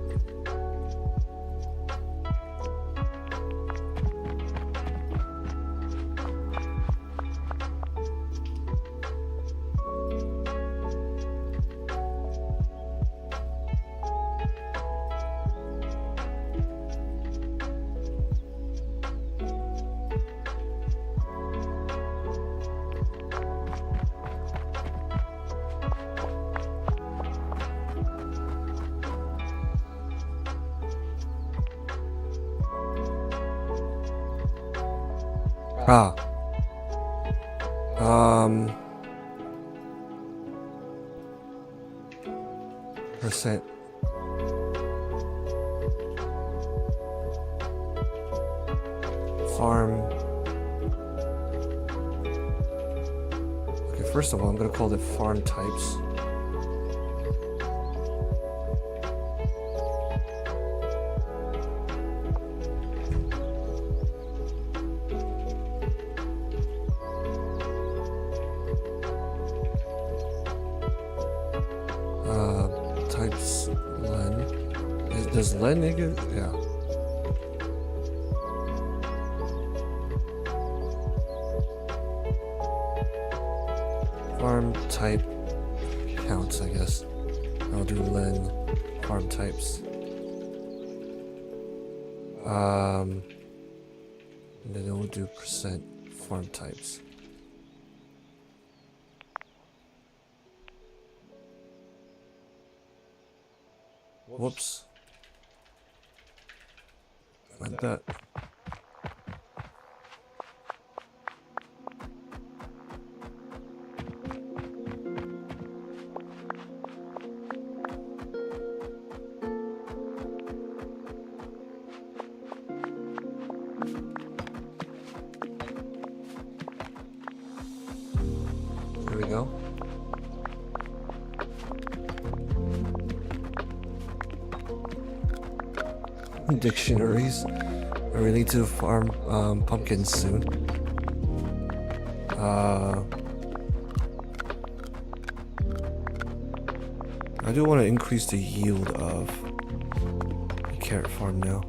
S1: Ah. Percent. Farm. Okay, first of all, I'm gonna call it farm types. Types len. Does len make it? Yeah. Farm type counts, I guess. I'll do len farm types. And then we'll do percent farm types. Whoops. Like that. There we go. Dictionaries. I really need to farm pumpkins soon. I do want to increase the yield of the carrot farm now.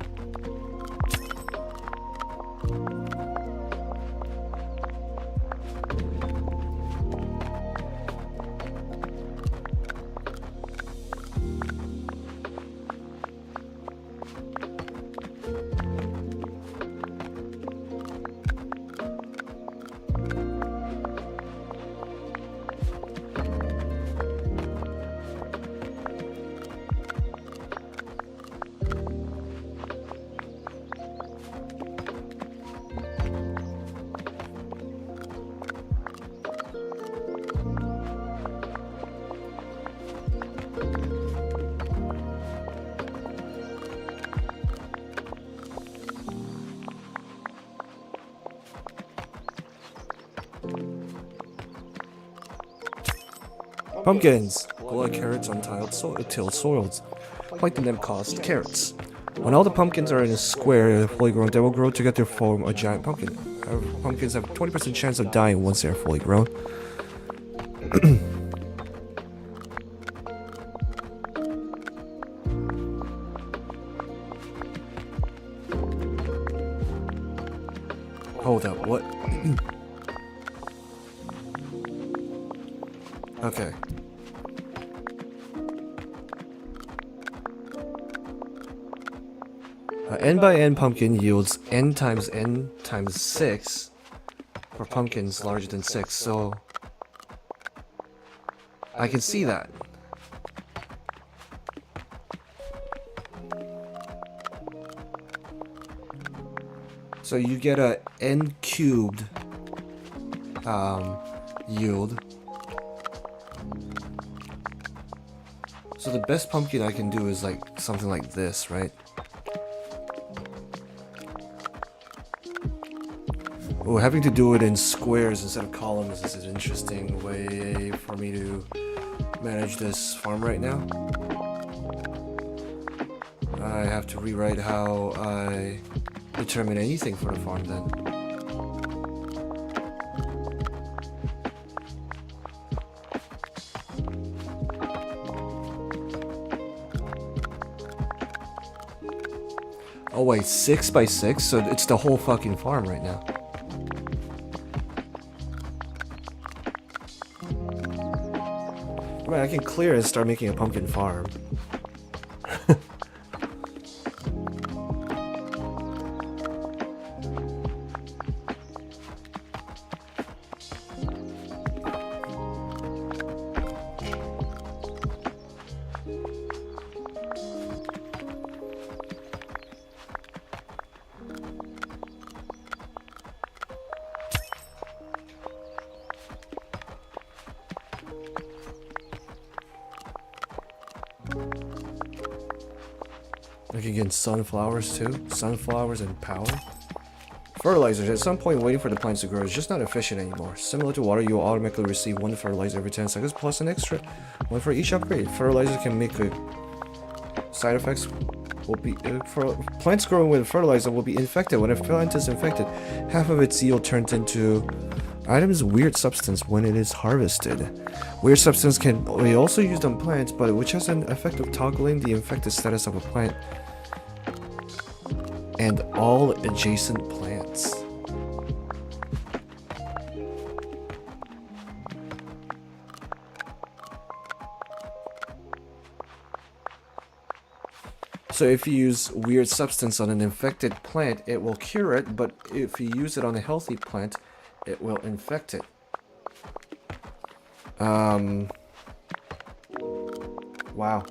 S1: Pumpkins! Grow like carrots on tilled soils. Planting them cost carrots. When all the pumpkins are in a square fully grown, they will grow together to form a giant pumpkin. However, pumpkins have a 20% chance of dying once they are fully grown. Hold up, what? Okay. N by N pumpkin yields N times 6 for pumpkins larger than 6, so I can see that. So you get a n cubed yield. So the best pumpkin I can do is like something like this, right? Oh, having to do it in squares instead of columns is an interesting way for me to manage this farm right now. I have to rewrite how I determine anything for the farm then. Oh wait, 6 by 6? So it's the whole fucking farm right now. I mean, I can clear and start making a pumpkin farm. I can get sunflowers too. Sunflowers and power. Fertilizers. At some point, waiting for the plants to grow is just not efficient anymore. Similar to water, you will automatically receive 1 fertilizer every 10 seconds, plus an extra 1 for each upgrade. Fertilizers can make a side effects will be for plants growing with fertilizer will be infected. When a plant is infected, half of its yield turns into items weird substance when it is harvested. Weird substance can be also used on plants, but which has an effect of toggling the infected status of a plant and all adjacent plants. So if you use weird substance on an infected plant, it will cure it, but if you use it on a healthy plant, it will infect it. Wow.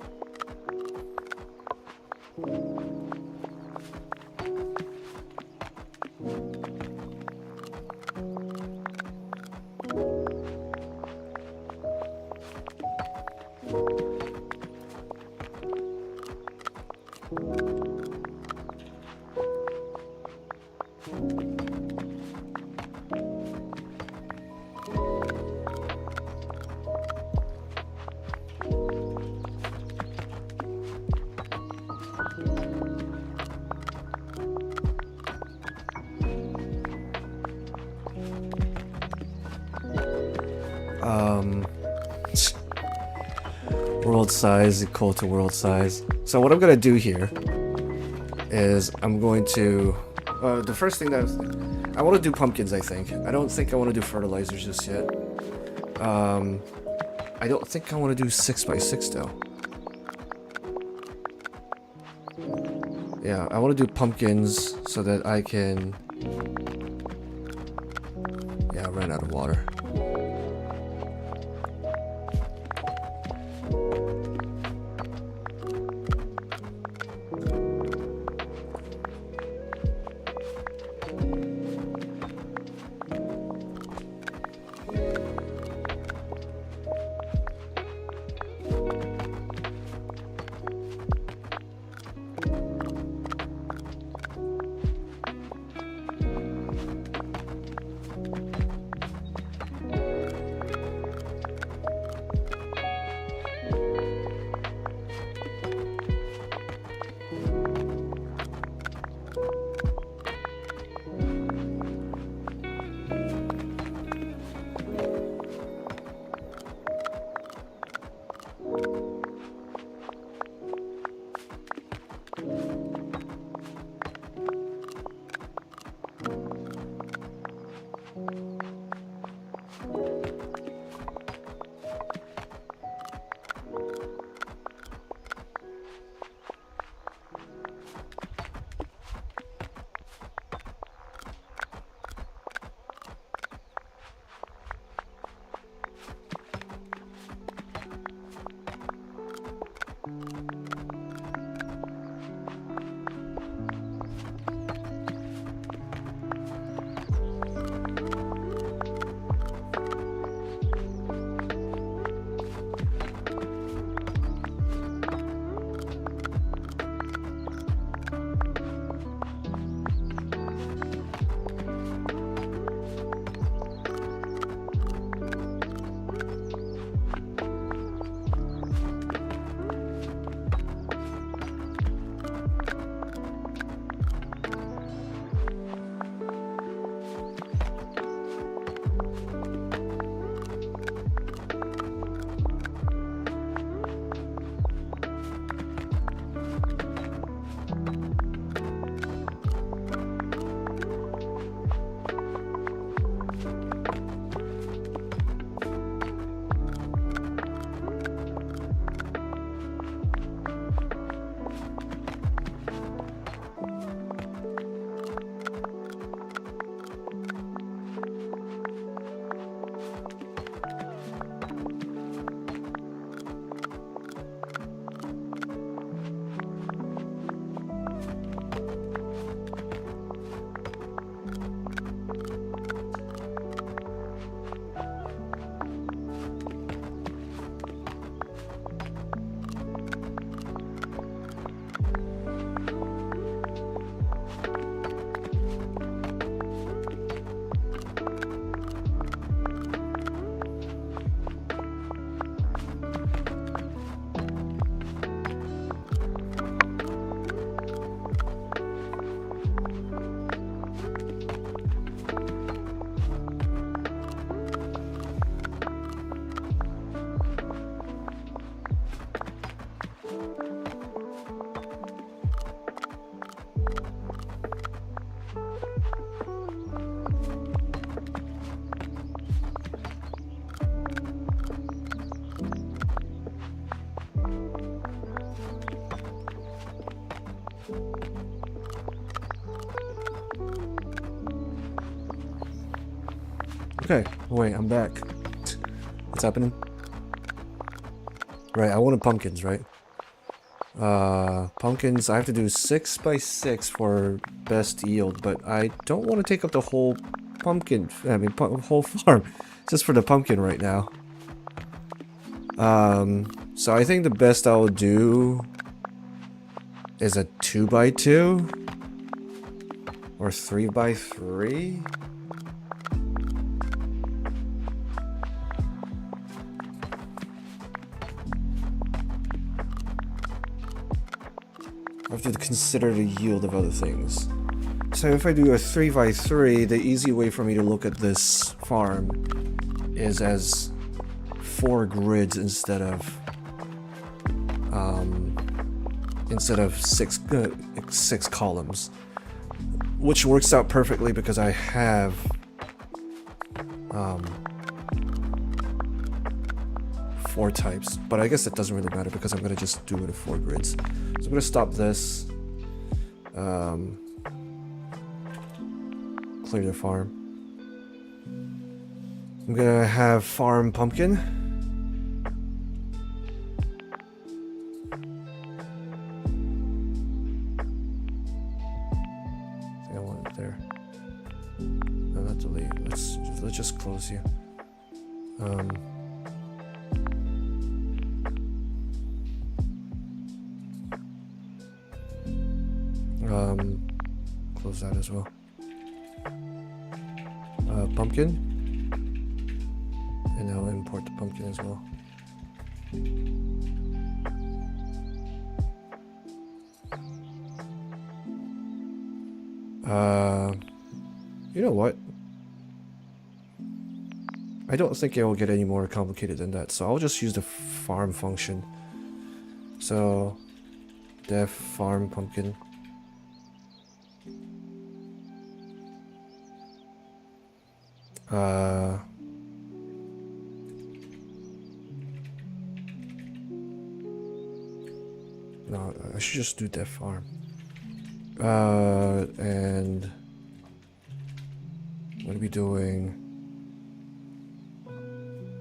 S1: World size equal to world size. So what I'm gonna do here is I'm going to the first thing that I want to do pumpkins. I think I don't think I want to do fertilizers just yet. I don't think I want to do 6 by 6 though. Yeah, I want to do pumpkins so that I can. Yeah, I ran out of water. Okay, wait, I'm back. What's happening? Right, I wanted pumpkins, right? Pumpkins, I have to do 6 by 6 for best yield, but I don't want to take up the whole pumpkin, whole farm, just for the pumpkin right now. So I think the best I'll do is a 2 by 2 or 3 by 3. I have to consider the yield of other things. So if I do a 3 by 3, the easy way for me to look at this farm is as 4 grids instead of 6 columns, which works out perfectly because I have 4 types, but I guess it doesn't really matter because I'm gonna just do it in 4 grids. So I'm gonna stop this, clear the farm. I'm gonna have farm pumpkin. I want it there. No, not delete. Let's just close here. Close that as well. Pumpkin. And I'll import the pumpkin as well. You know what? I don't think it will get any more complicated than that, so I'll just use the farm function. So, def farm pumpkin. No, I should just do def farm. And what are we doing?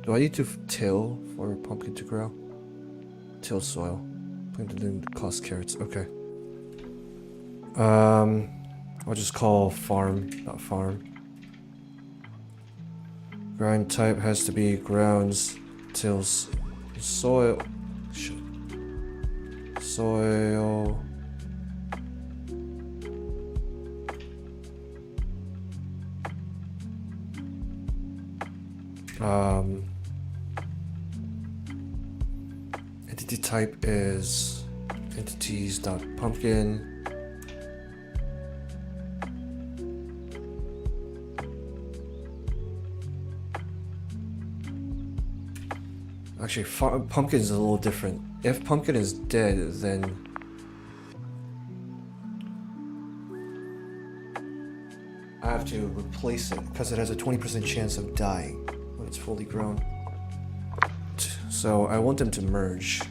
S1: Do I need to till for a pumpkin to grow? Till soil. I'm going to cost carrots. Okay. I'll just call farm, not farm. Grind type has to be grounds tills soil. Shit. Soil. Entity type is entities.pumpkin. Actually, pumpkin is a little different. If pumpkin is dead, then I have to replace it because it has a 20% chance of dying when it's fully grown. So I want them to merge.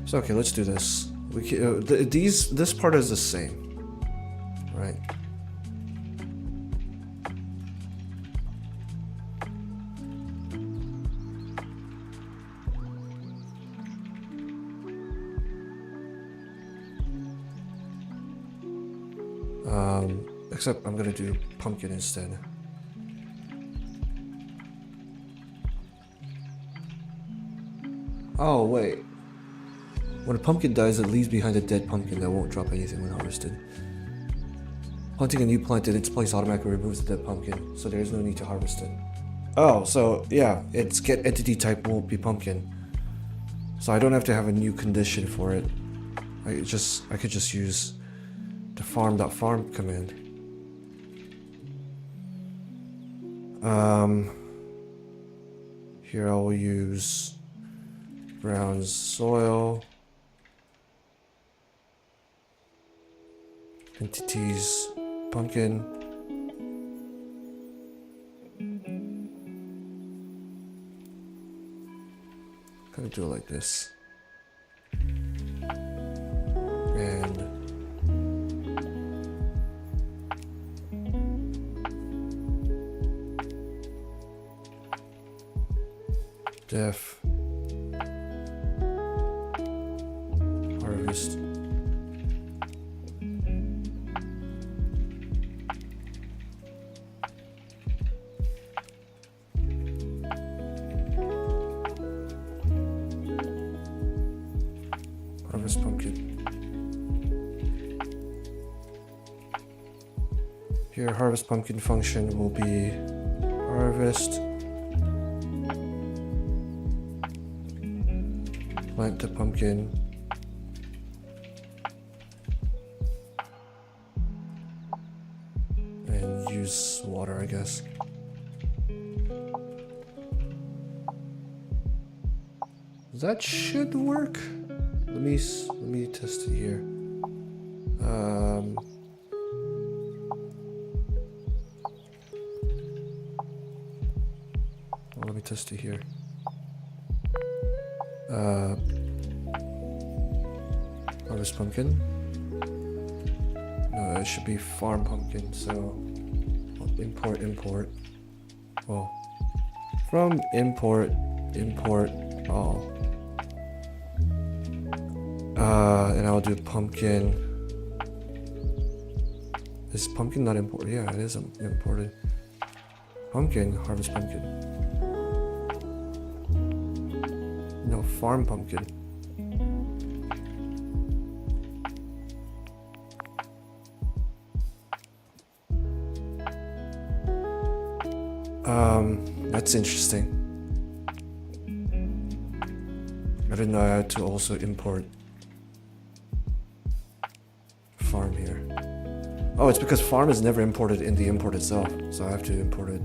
S1: So okay, let's do this. We can, this part is the same, right? Except I'm gonna do pumpkin instead. Oh wait. When a pumpkin dies, it leaves behind a dead pumpkin that won't drop anything when harvested. Planting a new plant in its place automatically removes the dead pumpkin, so there is no need to harvest it. Oh, so yeah, its get entity type won't be pumpkin. So I don't have to have a new condition for it. I could just use the farm.farm command. Here I will use ground soil. Entities, pumpkin. Kind of do it like this. Def. Harvest. Harvest pumpkin. Here, harvest pumpkin function will be harvest. Plant the pumpkin. And use water, I guess. That should work. Let me test it here. Let me test it here. Harvest pumpkin. No, it should be farm pumpkin. So import. Well, from import all. And I'll do pumpkin. Is pumpkin not imported? Yeah, it is imported. Pumpkin, harvest pumpkin. No, farm pumpkin. That's interesting. I didn't know I had to also import farm here. Oh, it's because farm is never imported in the import itself, so I have to import it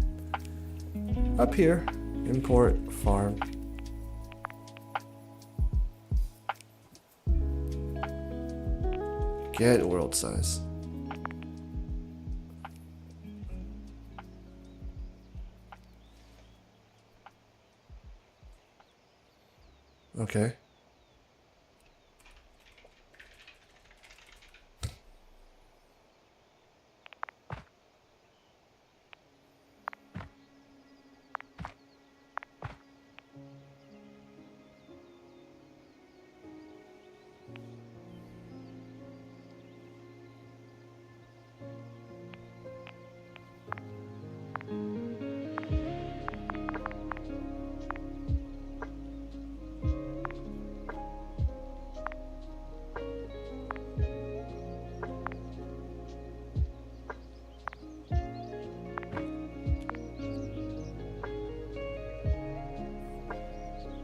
S1: up here. Import farm. Get world size. Okay.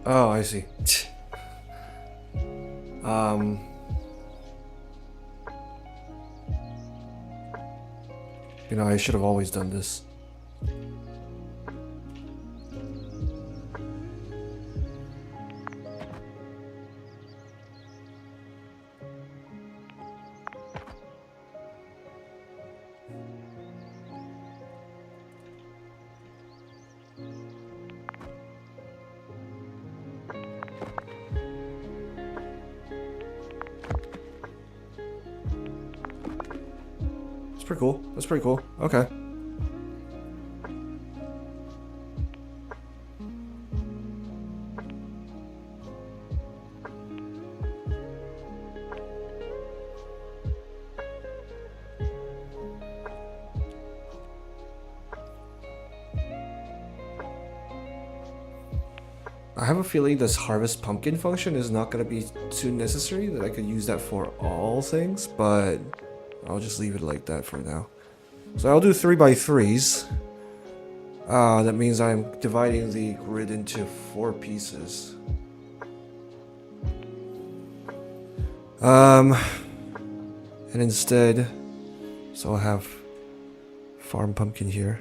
S1: Oh, I see. You know, I should have always done this. That's pretty cool. That's pretty cool. Okay. I have a feeling this harvest pumpkin function is not going to be too necessary, that I could use that for all things, but I'll just leave it like that for now. So I'll do 3x3s. That means I'm dividing the grid into 4 pieces. And instead, so I'll have farm pumpkin here.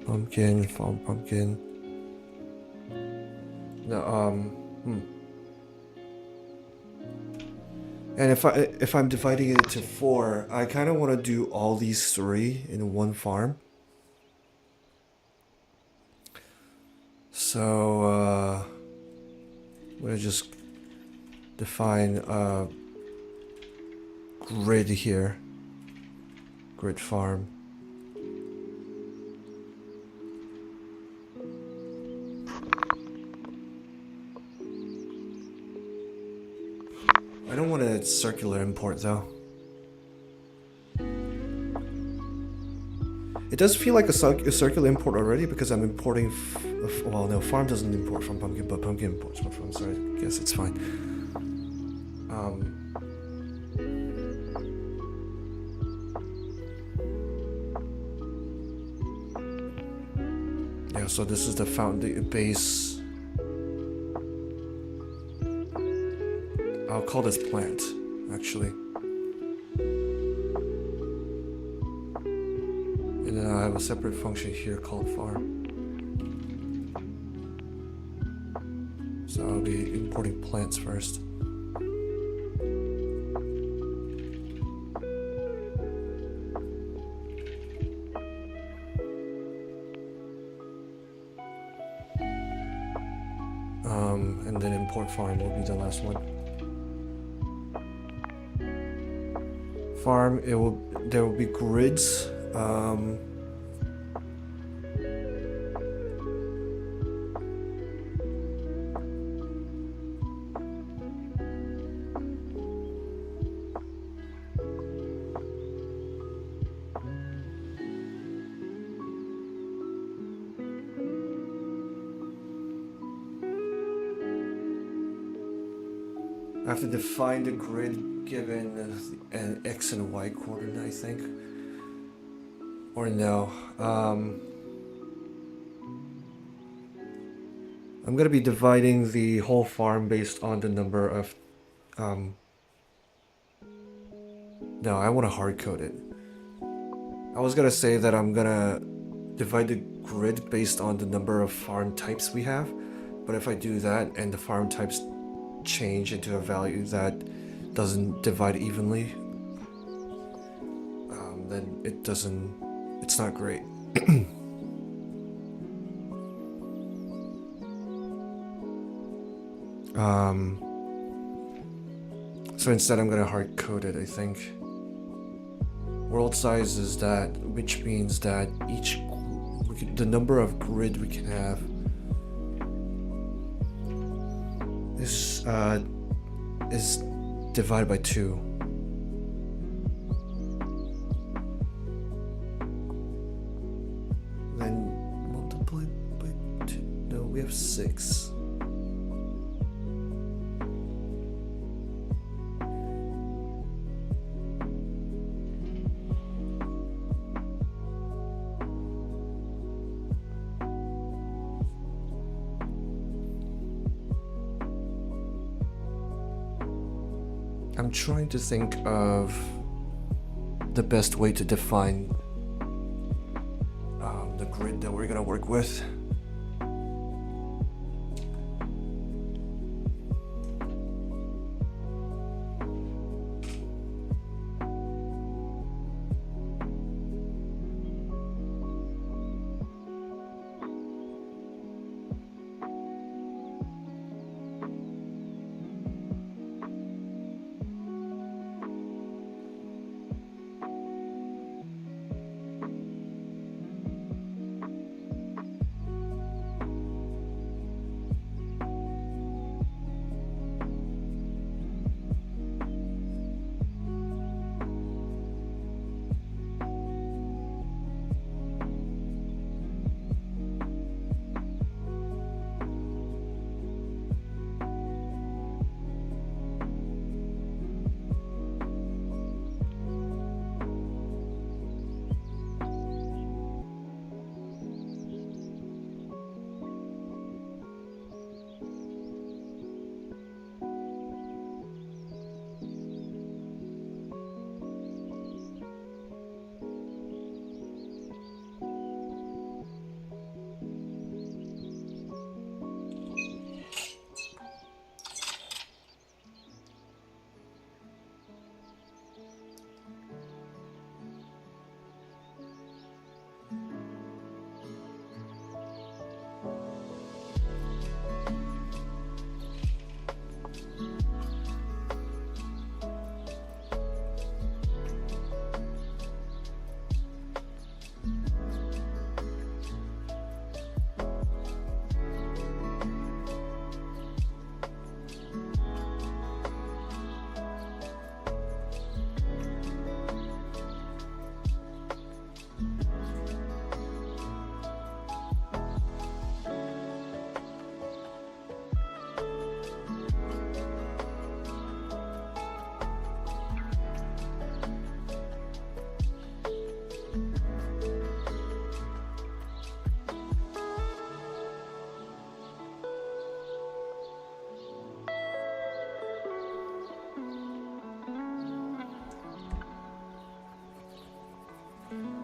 S1: Pumpkin, farm pumpkin. No, And if I'm dividing it into 4, I kind of want to do all these 3 in one farm. So I'm gonna just define a grid here. Grid farm. I don't want a circular import though. It does feel like a circular import already because I'm importing. Well, no, farm doesn't import from Pumpkin, but Pumpkin imports from farm. So I guess it's fine. Yeah, so this is the fountain base. I'll call this plant, actually. And then I have a separate function here called farm. So I'll be importing plants first. And then import farm will be the last one. Farm, there will be grids. I have to define the grid given an X and Y coordinate, I think. Or no. I'm gonna be dividing the whole farm based on the number of no, I want to hard code it. I was gonna say that I'm gonna divide the grid based on the number of farm types we have, but if I do that and the farm types change into a value that doesn't divide evenly, then it's not great. So instead I'm gonna hard code it, I think. World size is that, which means that the number of grid we can have is divided by 2. Then multiplied by 2. No, we have 6. I'm trying to think of the best way to define the grid that we're gonna work with.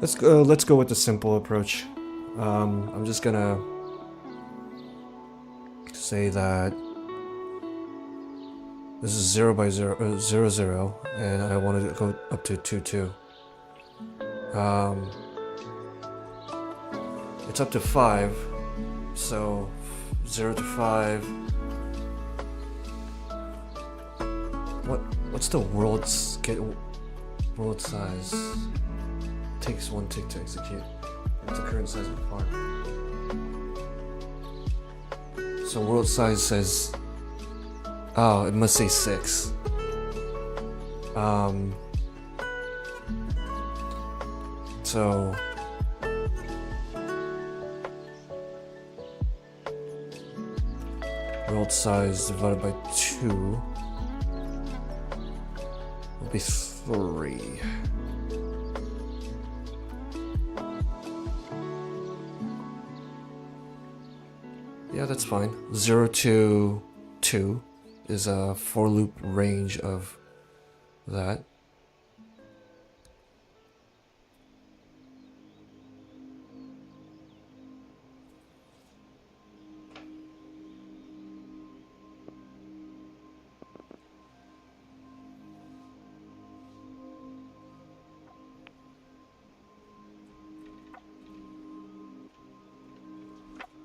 S1: Let's go with the simple approach. I'm just gonna say that this is 0 by 0, 0, 0, and I wanted to go up to 2, 2. It's up to 5, so 0 to 5. What's the world size? Takes 1 tick to execute. What's the current size of the farm? So world size says, oh, it must say 6. So world size divided by 2 will be 3. Yeah, that's fine. 0 to 2 is a for loop range of that.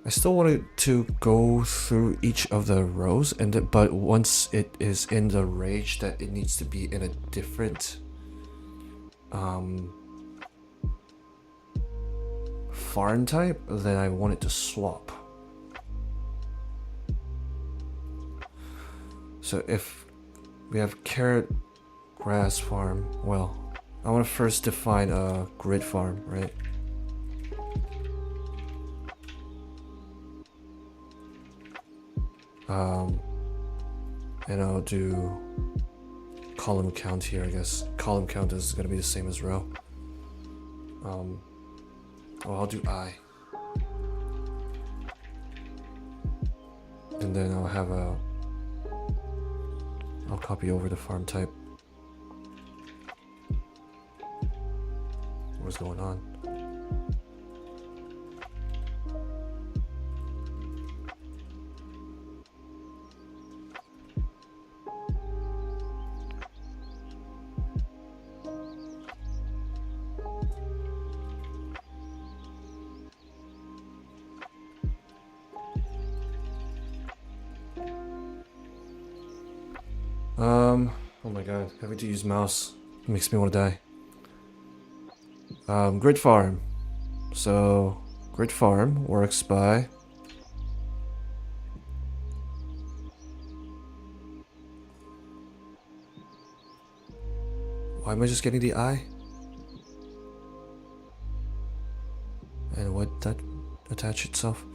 S1: I still wanted to go through each of the rows, but once it is in the range that it needs to be in a different farm type, then I want it to swap. So if we have carrot grass farm, well, I want to first define a grid farm, right? And I'll do column count here, I guess. Column count is going to be the same as row. Oh, I'll do I. And then I'll have I'll copy over the farm type. What's going on? Oh my god, having to use mouse makes me want to die. Grid farm. So, grid farm works by why am I just getting the I? And what that attach itself?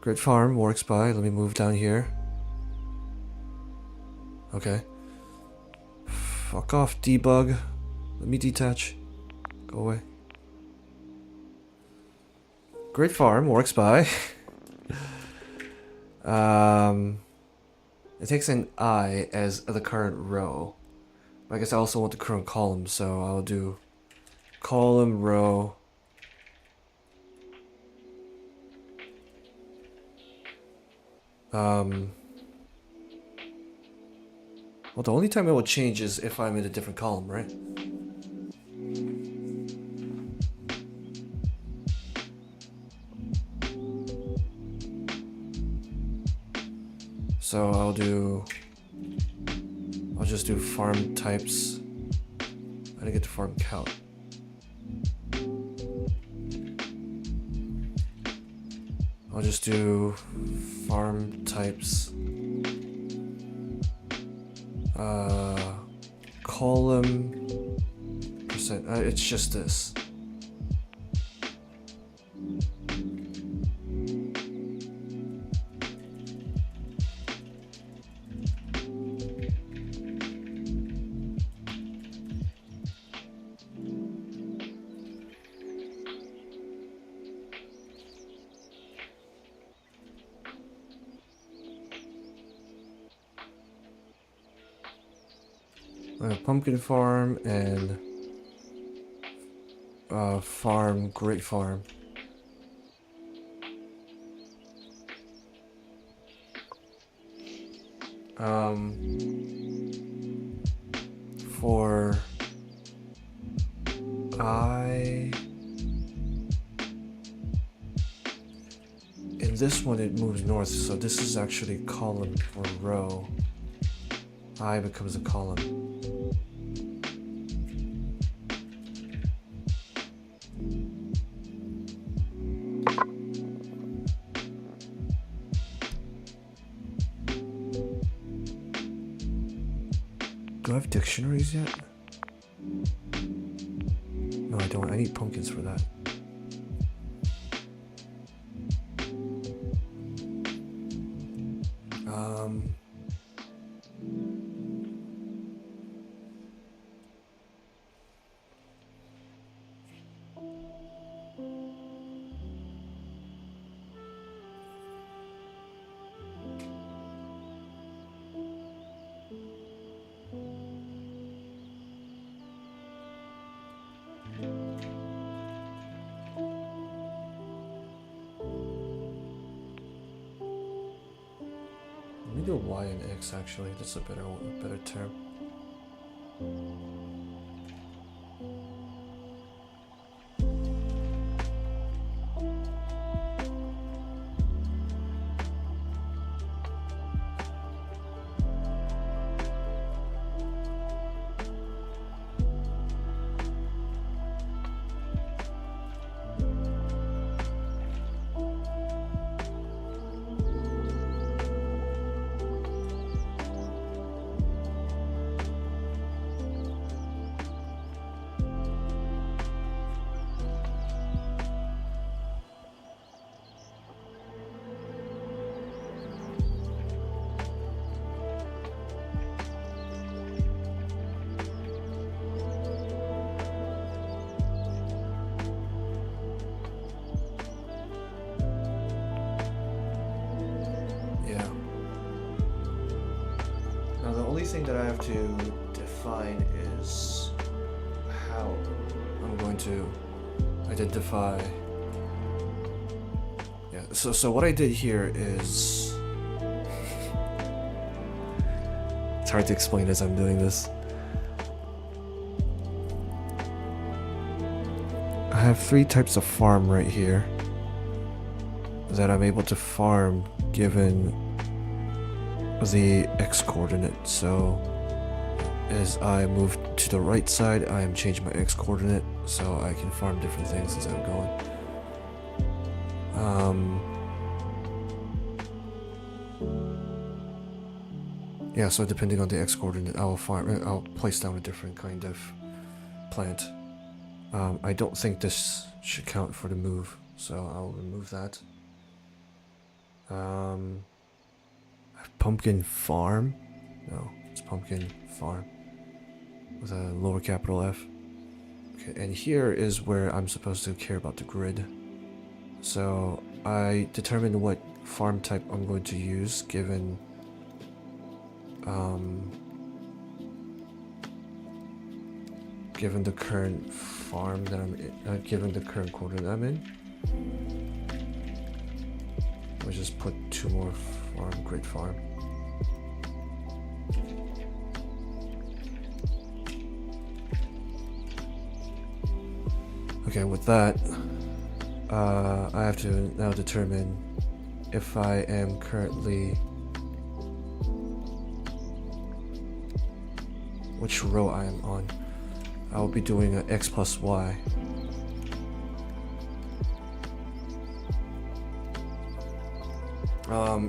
S1: Grid farm works by, let me move down here. Okay. Fuck off, debug. Let me detach. Go away. Grid farm works by. It takes an I as the current row. But I guess I also want the current column, so I'll do column row. Well, the only time it will change is if I'm in a different column, right? So I'll just do farm types. I didn't get to farm count. I'll just do farm types. Column percent. It's just this. Pumpkin farm and farm, great farm. For in this one it moves north, so this is actually column or row. I becomes a column. Do I have dictionaries yet? No, I don't. I need pumpkins for that. Let me do Y and X actually. That's a better term. Yeah. Now the only thing that I have to define is how I'm going to identify. Yeah, so what I did here is it's hard to explain as I'm doing this. I have 3 types of farm right here that I'm able to farm given the X coordinate. So as I move to the right side, I am changing my X coordinate so I can farm different things as I'm going. Yeah, so depending on the X coordinate, I'll place down a different kind of plant. I don't think this should count for the move, so I'll remove that. Pumpkin farm? No, it's pumpkin farm with a lower capital F. Okay, and here is where I'm supposed to care about the grid. So I determine what farm type I'm going to use given given the current farm that I'm in, given the current coordinate I'm in. I'll just put 2 more farm, great farm. Okay, with that, I have to now determine if I am currently which row I am on. I will be doing an X plus Y.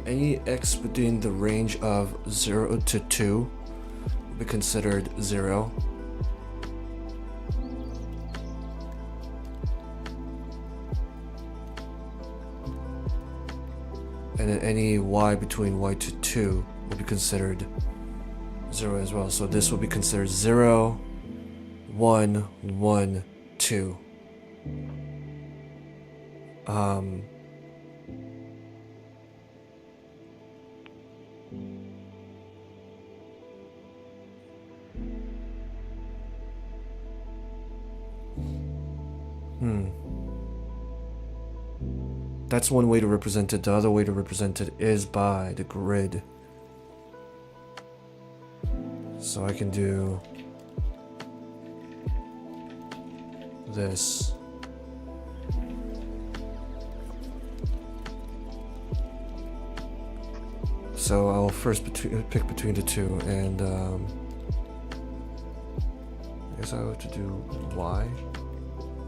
S1: Any X within the range of 0 to 2 will be considered 0. And then any Y between Y to 2 will be considered 0 as well. So this will be considered 0, 1, 1, 2. That's one way to represent it. The other way to represent it is by the grid. So I can do this. So I'll first pick between the two, and I guess I have to do Y.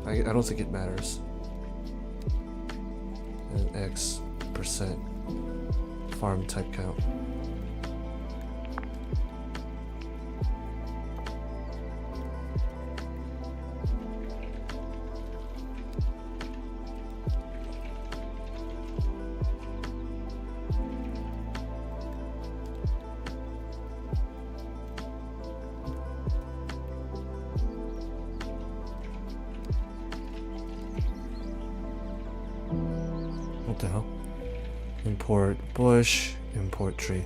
S1: I don't think it matters. And X percent farm type count. What the hell? Import bush, import tree.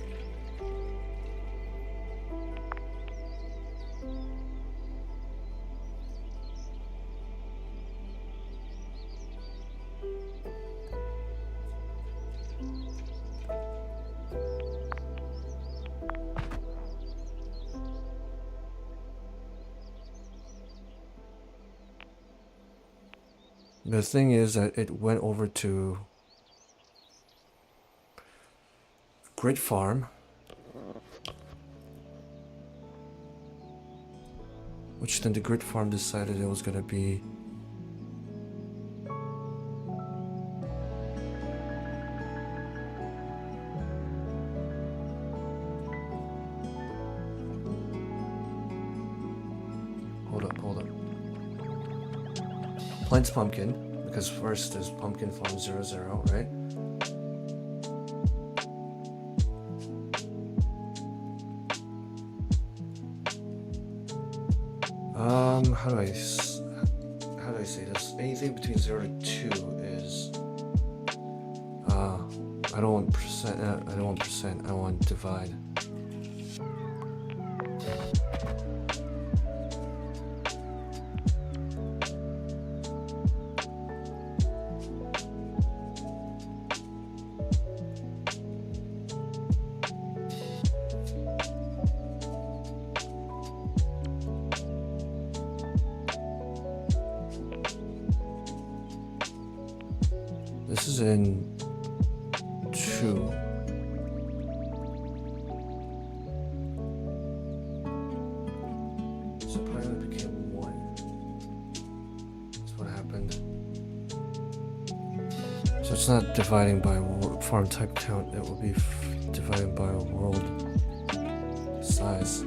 S1: The thing is that it went over to Grid Farm, which then the Grid Farm decided it was gonna be hold up. Plants pumpkin, because first there's pumpkin farm 00, right? How do I say this? Anything between 0 to 2 is I don't want percent. I don't want percent. I want divide. This is in 2. So it probably became 1. That's what happened. So it's not dividing by farm type count, it will be dividing by world size.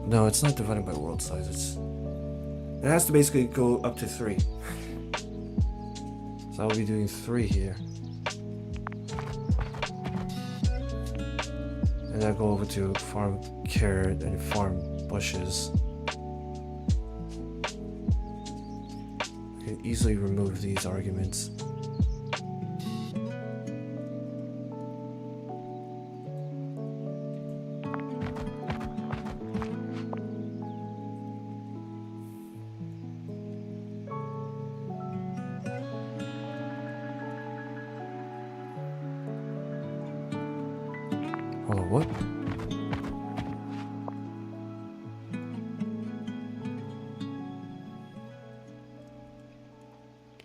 S1: No, it's not dividing by world size. It has to basically go up to 3. So I'll be doing 3 here. And I'll go over to farm carrot and farm bushes. I can easily remove these arguments. Hold on, what?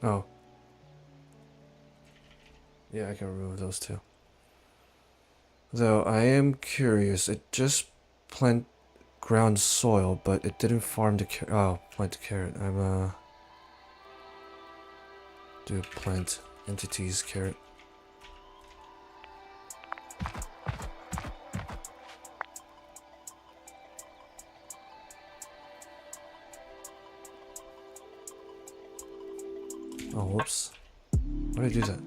S1: Oh. Yeah, I can remove those too. Though I am curious, it just plant ground soil, but it didn't farm the plant the carrot. I'm do plant entities carrot. Oh, whoops. Why did I do that?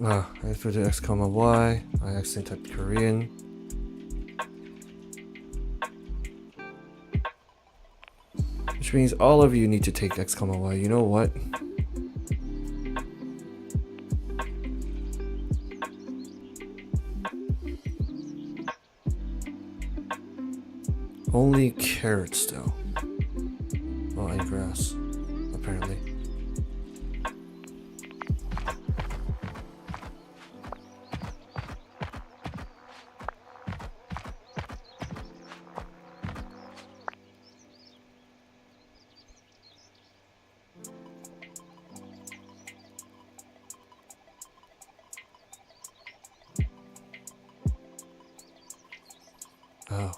S1: I put the X, Y. I accidentally typed Korean. Which means all of you need to take X, Y. You know what? Only carrots though. Oh, and grass, apparently. Oh.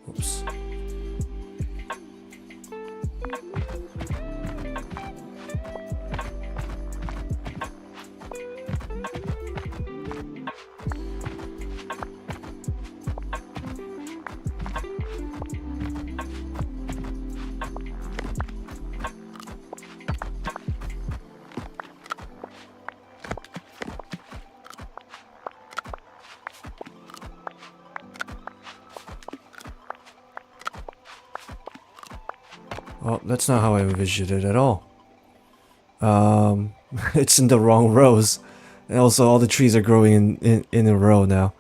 S1: Oops. Well, that's not how I envisioned it at all. It's in the wrong rows. And also all the trees are growing in a row now.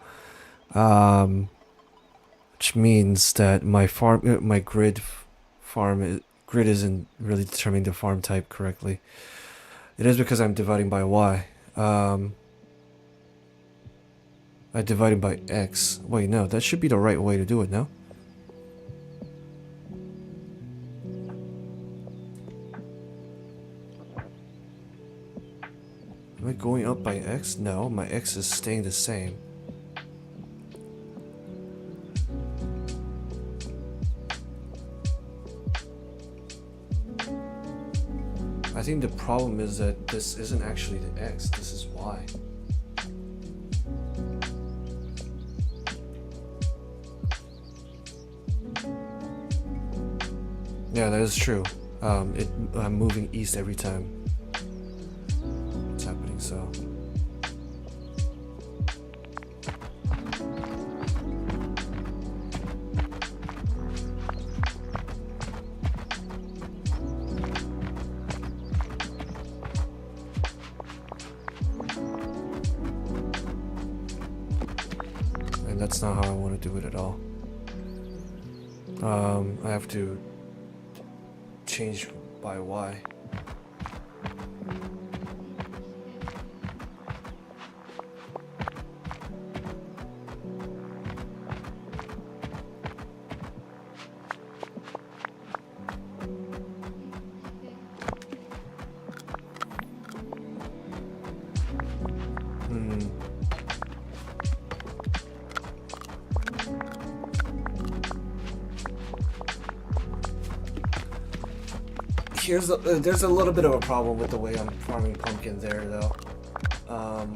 S1: Which means that my grid isn't really determining the farm type correctly. It is because I'm dividing by Y. I divided by X. Wait, no, that should be the right way to do it, no? Am I going up by X? No, my X is staying the same. I think the problem is that this isn't actually the X, this is Y. Yeah, that is true. I'm moving east every time it's happening, so. And that's not how I want to do it at all. I have to change by Y. There's a little bit of a problem with the way I'm farming pumpkin there, though. I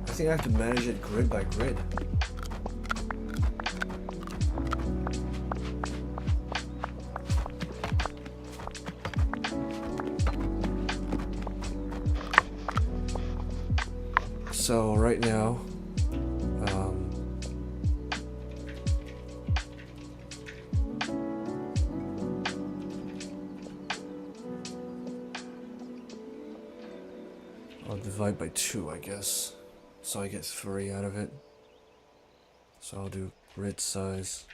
S1: think I have to manage it grid by grid. So right now, I'll divide by 2, I guess, so I get 3 out of it. So I'll do grid size.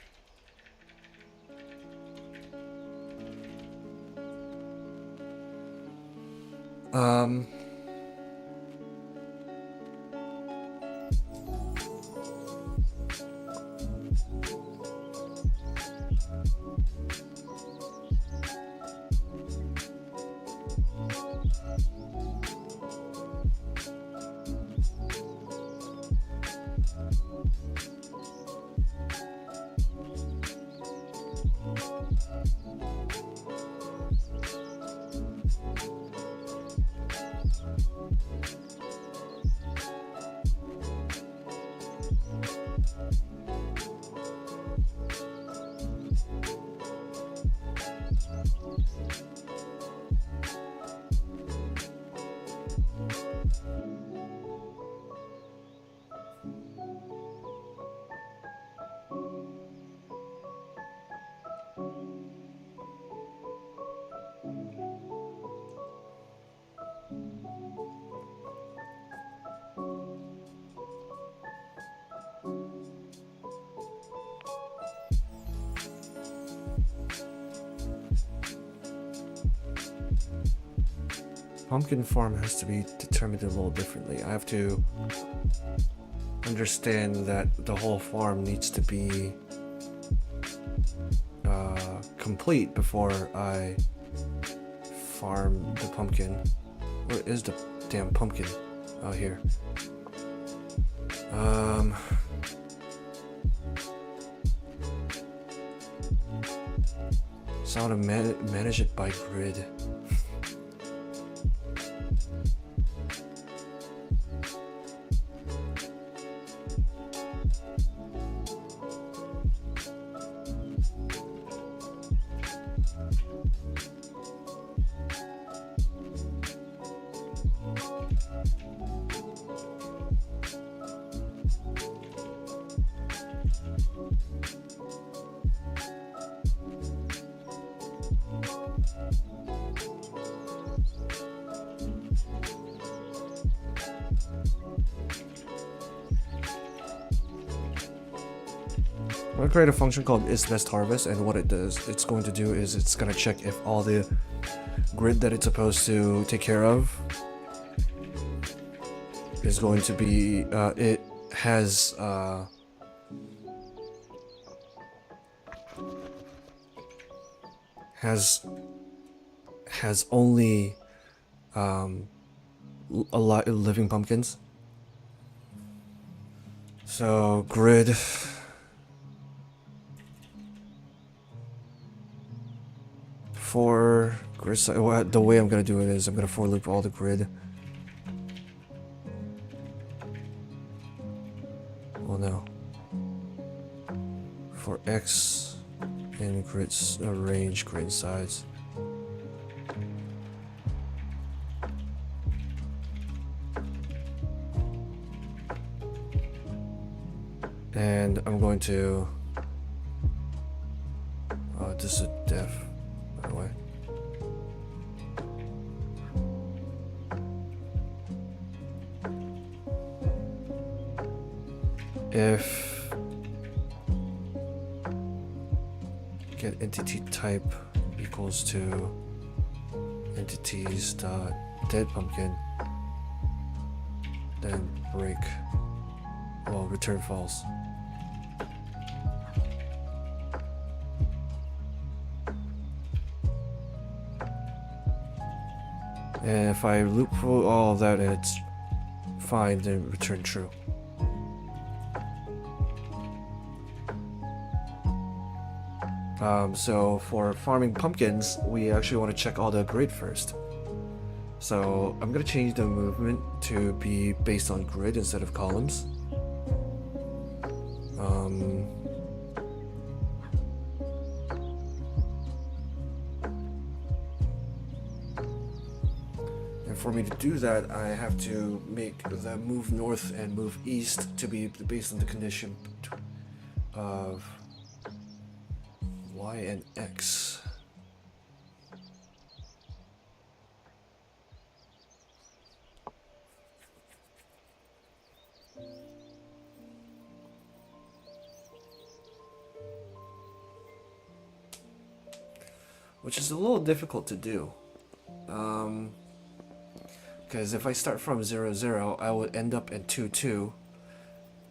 S1: pumpkin farm has to be determined a little differently. I have to understand that the whole farm needs to be complete before I farm the pumpkin. Where is the damn pumpkin? Oh, here. So I want to manage it by grid. I'm gonna create a function called isBestHarvest, and what it does, it's going to do is it's gonna check if all the grid that it's supposed to take care of is going to be it has only a lot of living pumpkins. So grid for grid size. The way I'm gonna do it is I'm gonna for loop all the grid. Well, no. For X and grid range grid size. And I'm going to this is a def, by the way. If get entity type equals to entities dot dead pumpkin, then break, well, return false. And if I loop through all of that and it's fine, then return true. So for farming pumpkins, we actually want to check all the grid first. So I'm gonna change the movement to be based on grid instead of columns. And for me to do that, I have to make the move north and move east to be based on the condition of Y and X. Which is a little difficult to do. Because if I start from 0, 0, I would end up at 2, 2.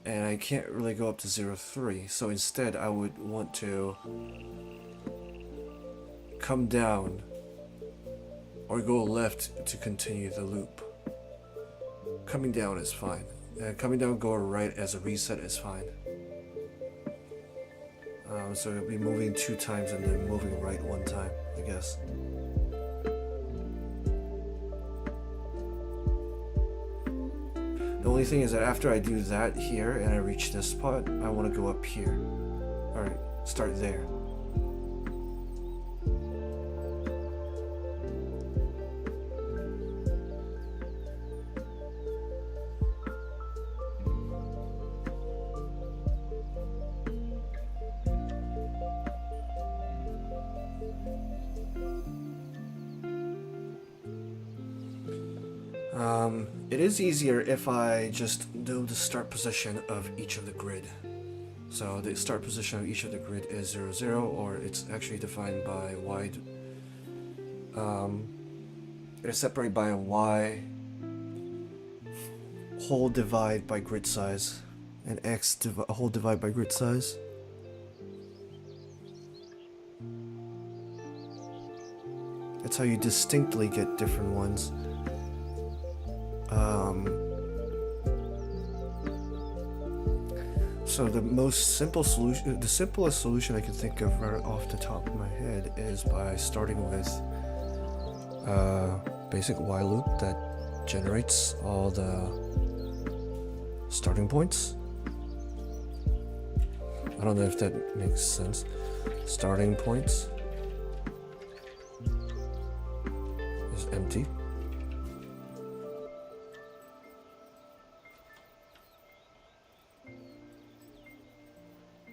S1: And I can't really go up to 0, 3. So instead, I would want to come down or go left to continue the loop. Coming down is fine. Coming down, go right as a reset is fine. So it'll be moving 2 times and then moving right 1 time, I guess. The only thing is that after I do that here and I reach this spot, I want to go up here. Alright, start there. It is easier if I just know the start position of each of the grid. So the start position of each of the grid is 0, 0, or it's actually defined by Y. Gonna separate by a y. Whole divide by grid size. And x whole divide by grid size. That's how you distinctly get different ones. So the most simple solution, the simplest solution I can think of right off the top of my head is by starting with a basic while loop that generates all the starting points. I don't know if that makes sense. Starting points is empty.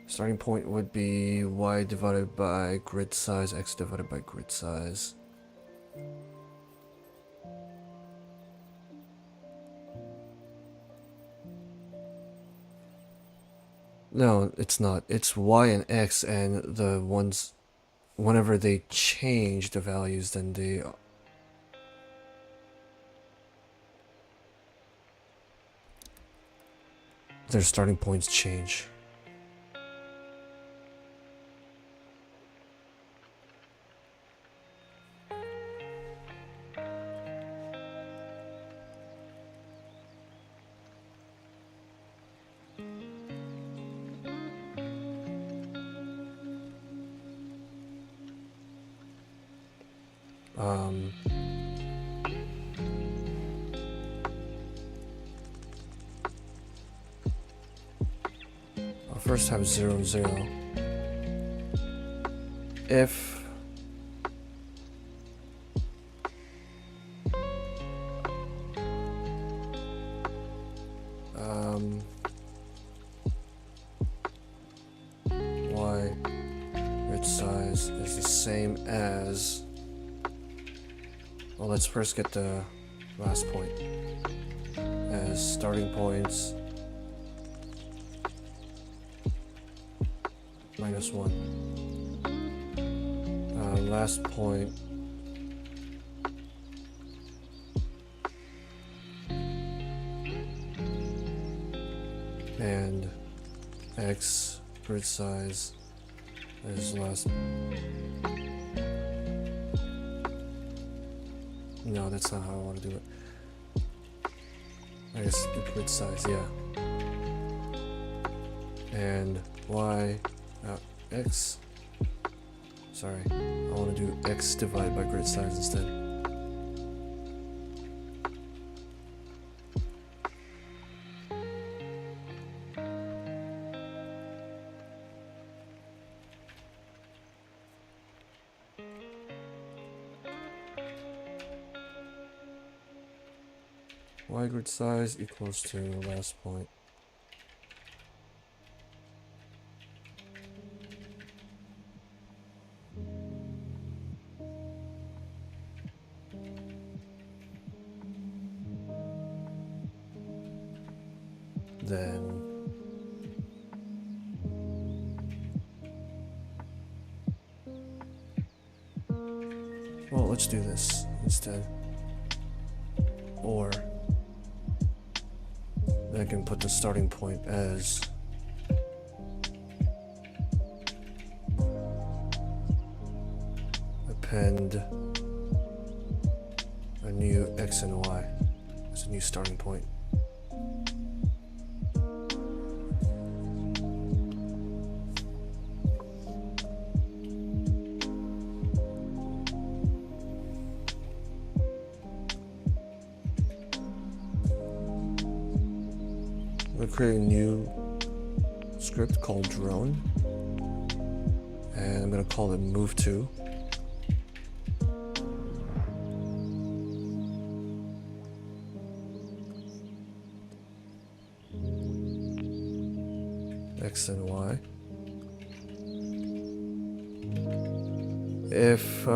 S1: Starting point would be y divided by grid size, x divided by grid size. No, it's not. It's y and x, and the ones, whenever they change the values, then their starting points change. I'll first have 0, 0. If y grid size is the same as, well, let's first get the last point as starting points minus 1. Last point and x grid size is last. No, that's not how I want to do it. I guess the grid size, yeah. And y, x. Sorry, I want to do x divided by grid size instead. Y grid size equals to last point. Then well, let's do this instead. Or I can put the starting point as append a new x and y as a new starting point. I'm going to create a new script called drone, and I'm going to call it move2. X and Y. If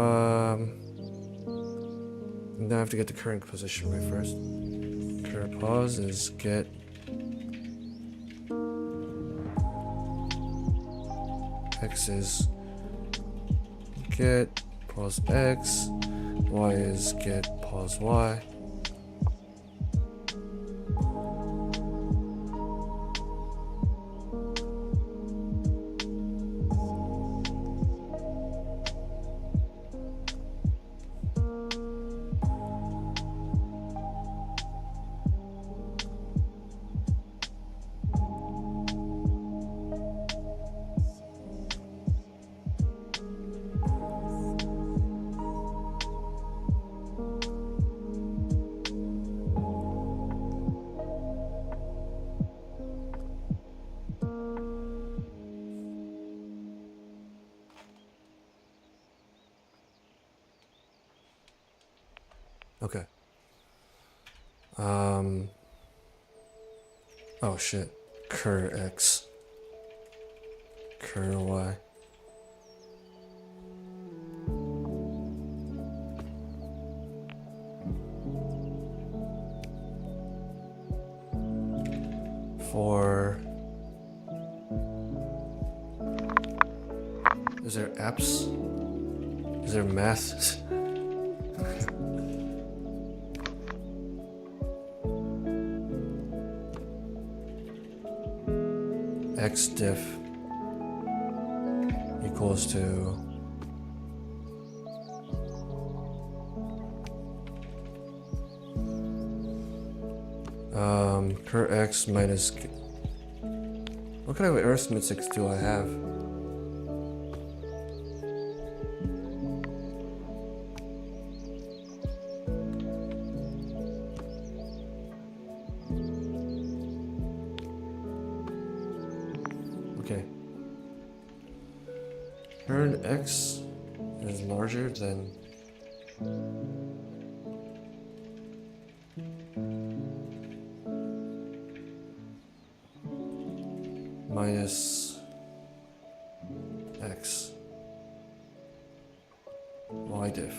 S1: now I have to get the current position right first. Current pause is get X is get pause X. Y is get pause Y. Okay. Oh shit. Cur X. Cur Y. For... Is there apps? Is there math? Xdiff equals to per x minus what kind of arithmetic do I have? Okay. Current x is larger than minus x y diff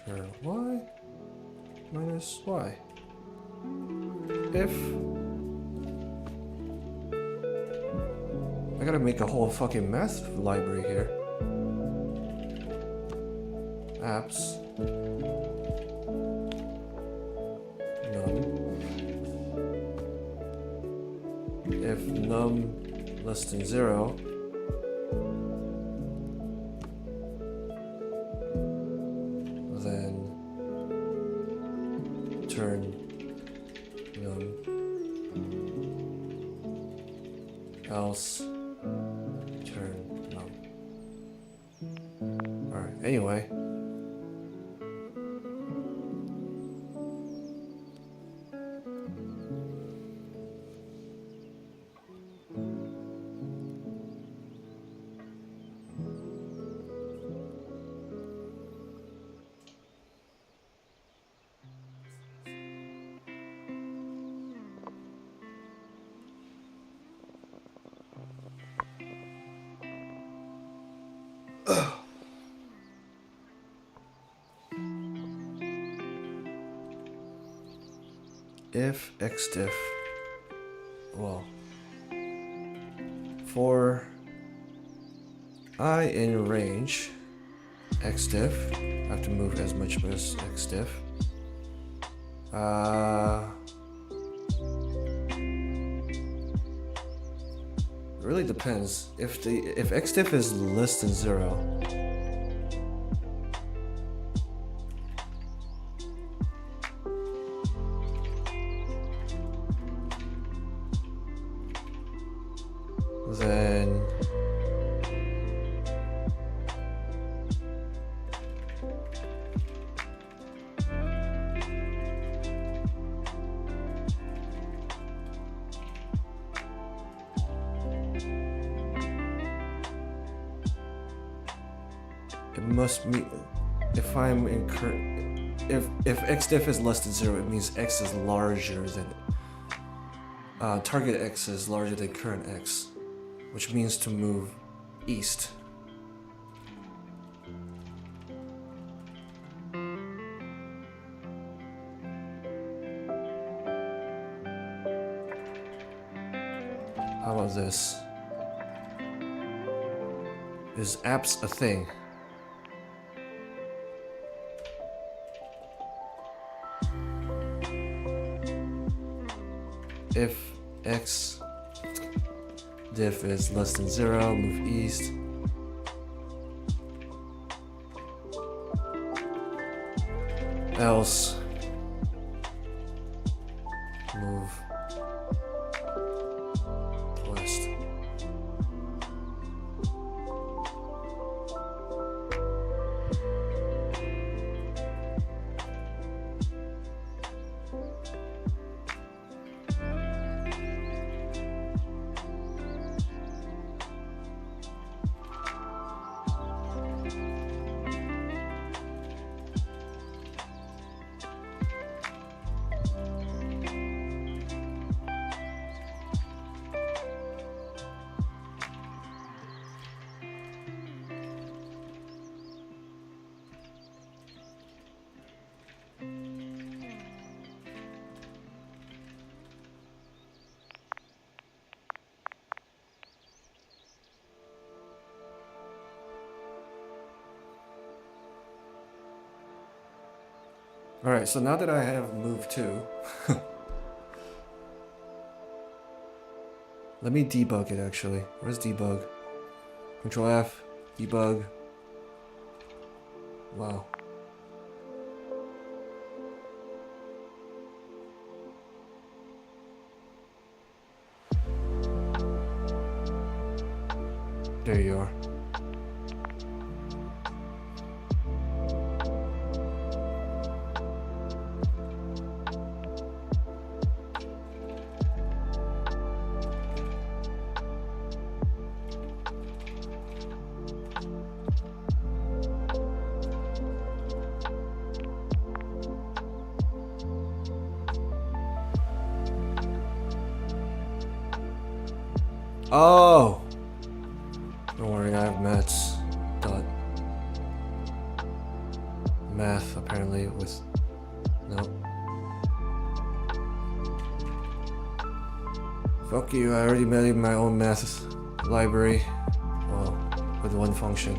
S1: curl y minus y if I gotta make a whole fucking math library here. Apps none if num less than 0 then turn num else turn num. Alright, anyway. If xdiff, well, for I in range xdiff, I have to move as much as xdiff. It really depends. If xdiff is less than 0, then it must mean if I'm in if xdiff is less than 0, it means x is larger than target x is larger than current x, which means to move east. How about this? Is apps a thing? if x diff is less than 0, move east. Else move west. Alright, so now that I have move 2, let me debug it actually. Where's debug? Control F, debug. Wow. There you are. Oh! Don't worry, I have maths. Math, apparently, with... No. Fuck you, I already made my own math library. Well, with one function.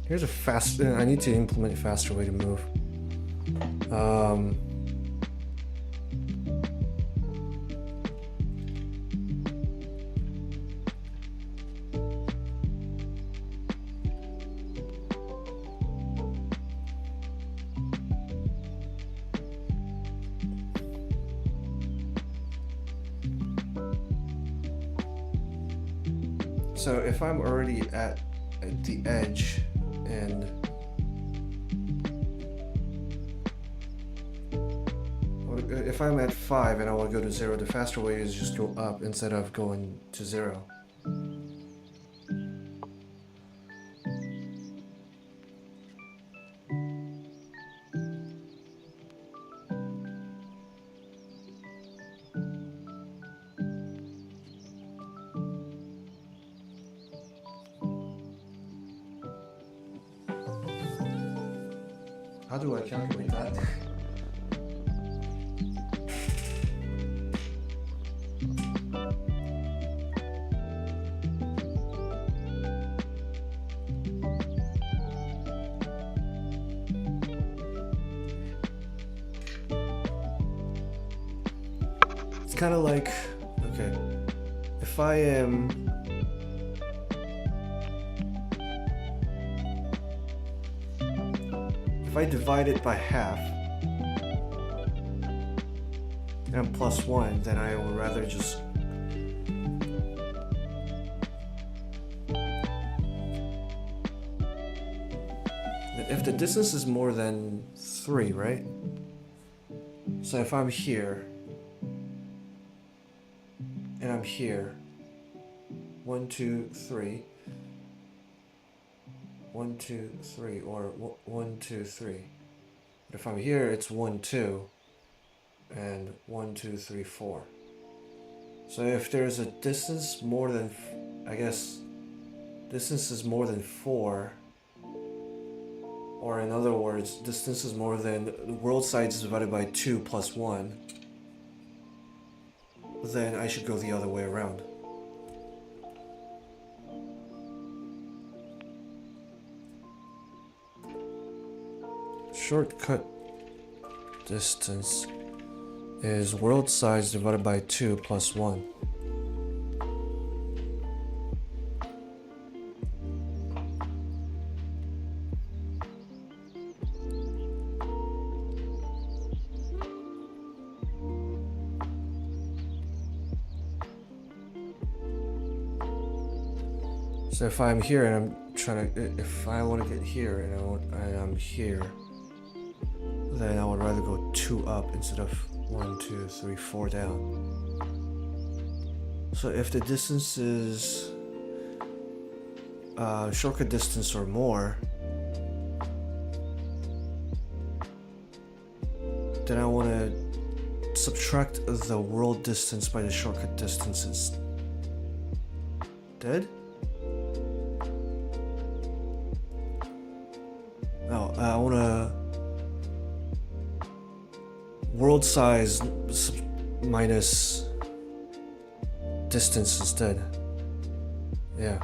S1: Here's a fast... I need to implement a faster way to move. So if I'm already at the edge and if I'm at 5 and I want to go to 0, the faster way is just go up instead of going to 0. How do I calculate that? It's kind of like, okay, if I am if I divide it by half and I'm plus 1, then I would rather just if the distance is more than 3, right? So if I'm here and I'm here, 1, 2, 3, 1, 2, 3, or 1, 2, 3. But if I'm here, it's 1, 2, and 1, 2, 3, 4. So if there's a distance more than, I guess, distance is more than 4, or in other words, distance is more than world size divided by 2 plus 1, then I should go the other way around. Shortcut distance is world size divided by 2 plus 1. So if I'm here and I'm trying to, if I want to get here and I'm here, then I would rather go 2 up instead of 1, 2, 3, 4 down. So if the distance is shortcut distance or more, then I want to subtract the world distance by the shortcut distance instead. No, I want to world size minus distance instead. Yeah.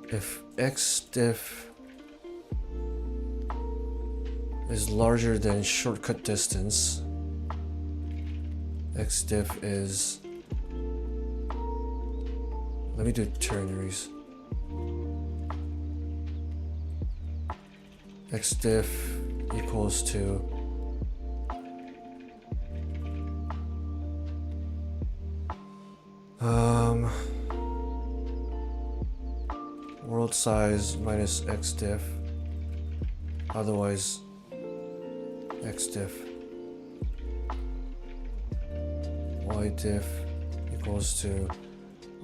S1: If xdiff is larger than shortcut distance, xdiff is, let me do ternaries. Xdiff equals to world size minus xdiff, otherwise xdiff. Ydiff equals to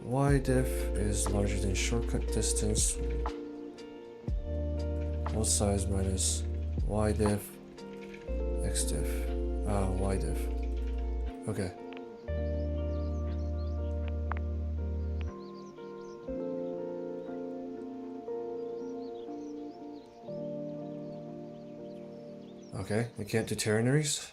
S1: ydiff is larger than shortcut distance, world size minus ydiff, xdiff, ydiff. Okay. Okay, I can't do ternaries.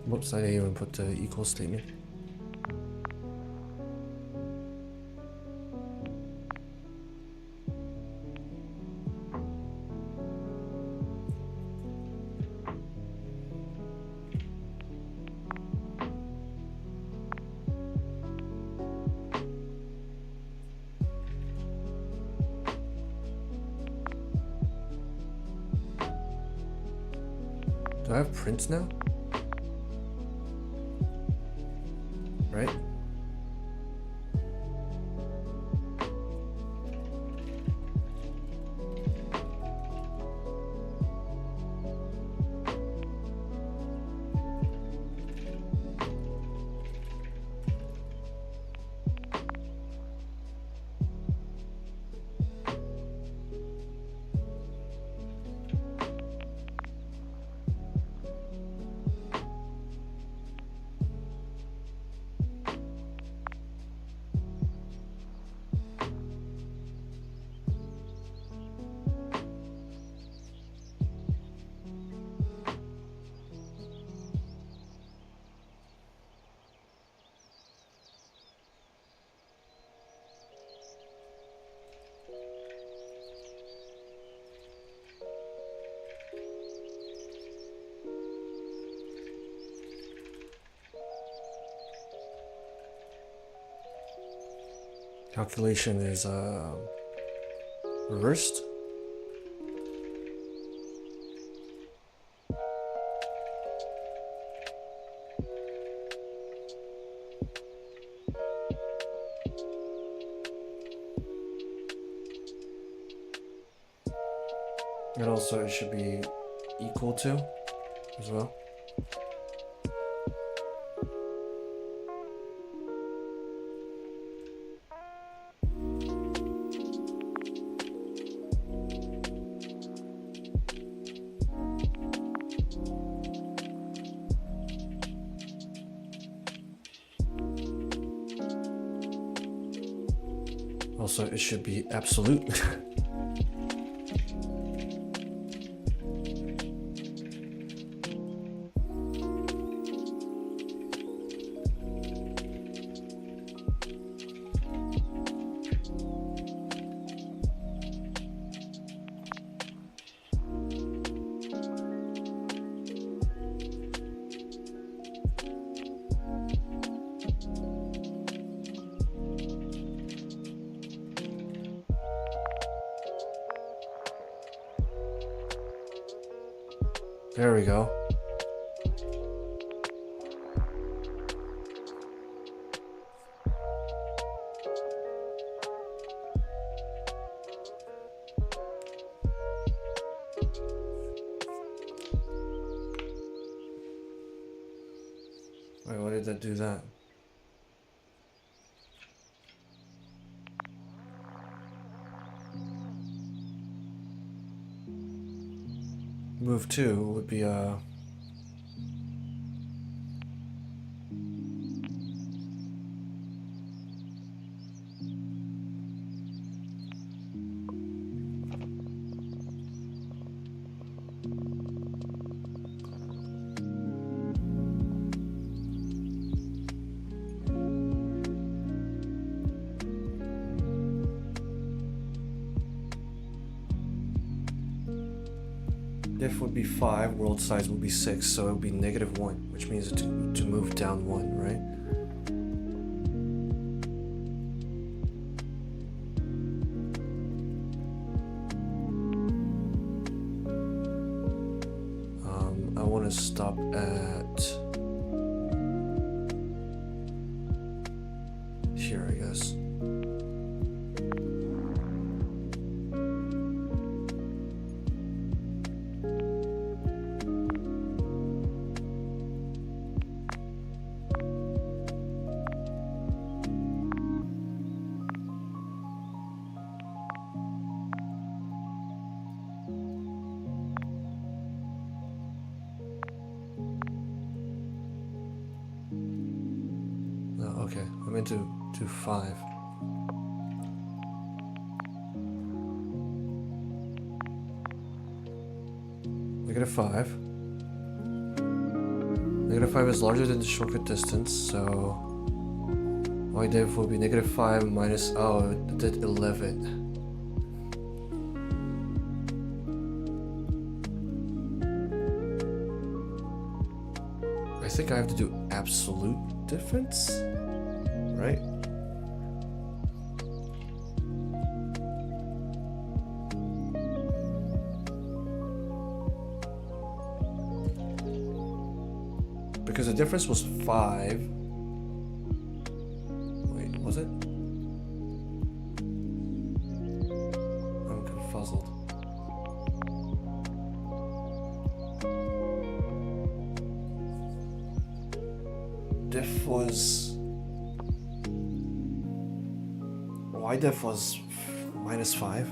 S1: Whoops, I didn't even put the equal statement. Do I have print now? Right? Calculation is reversed. And also it should be equal to as well. Also, it should be absolute. There we go. Wait, why did that do that? Move 2 would be diff would be 5, world size would be 6, so it would be -1, which means to move down 1, right? I want to stop at here, I guess. Okay, I'm into 5. -5. -5 is larger than the shortcut distance, so y div will be -5 minus, oh, it did 11. I think I have to do absolute difference, right? difference was 5. Wait, was it? I'm confuzzled. Diff was... Y diff was -5.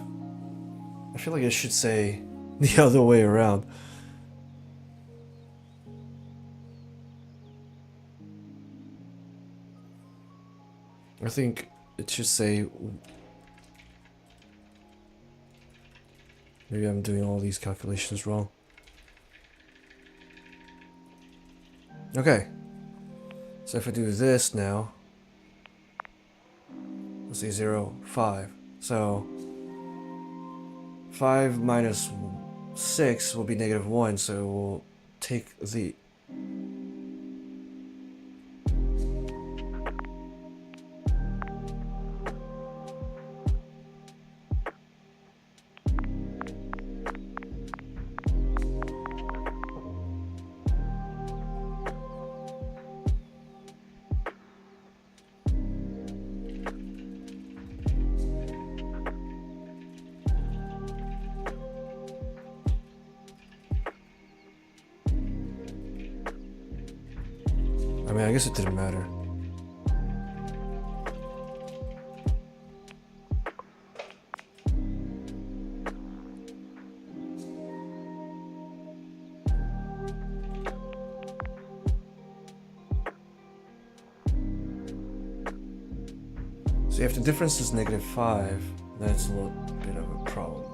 S1: I feel like I should say the other way around. I think it should say... Maybe I'm doing all these calculations wrong. Okay. So if I do this now... Let's see, 0, 5. So... 5 minus 6 will be -1, so we'll take the... I mean, I guess it didn't matter. So if the difference is -5, that's a little bit of a problem.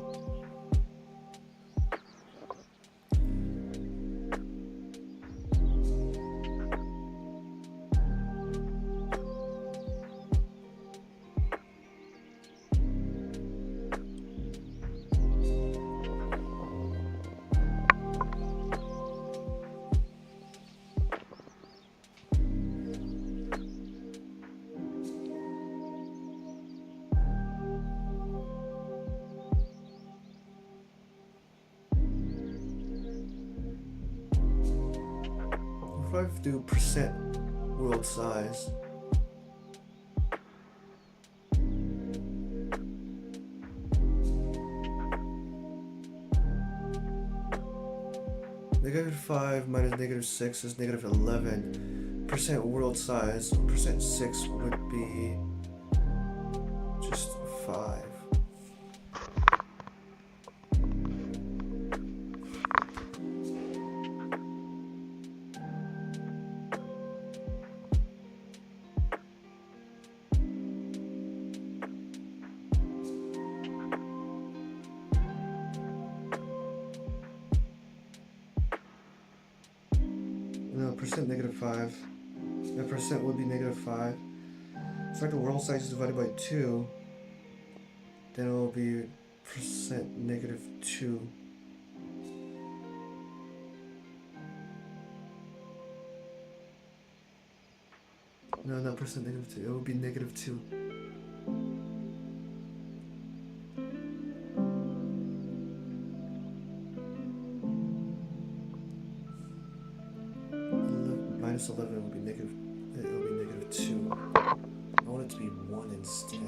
S1: If I do percent world size, -5 minus -6 is -11. Percent world size, percent 6 would be just 5. No, percent -5. The percent would be -5. So like the world size is divided by 2, then it will be percent -2. No, not percent -2. It will be -2. -11 will be negative. It will be -2. I want it to be 1 instead.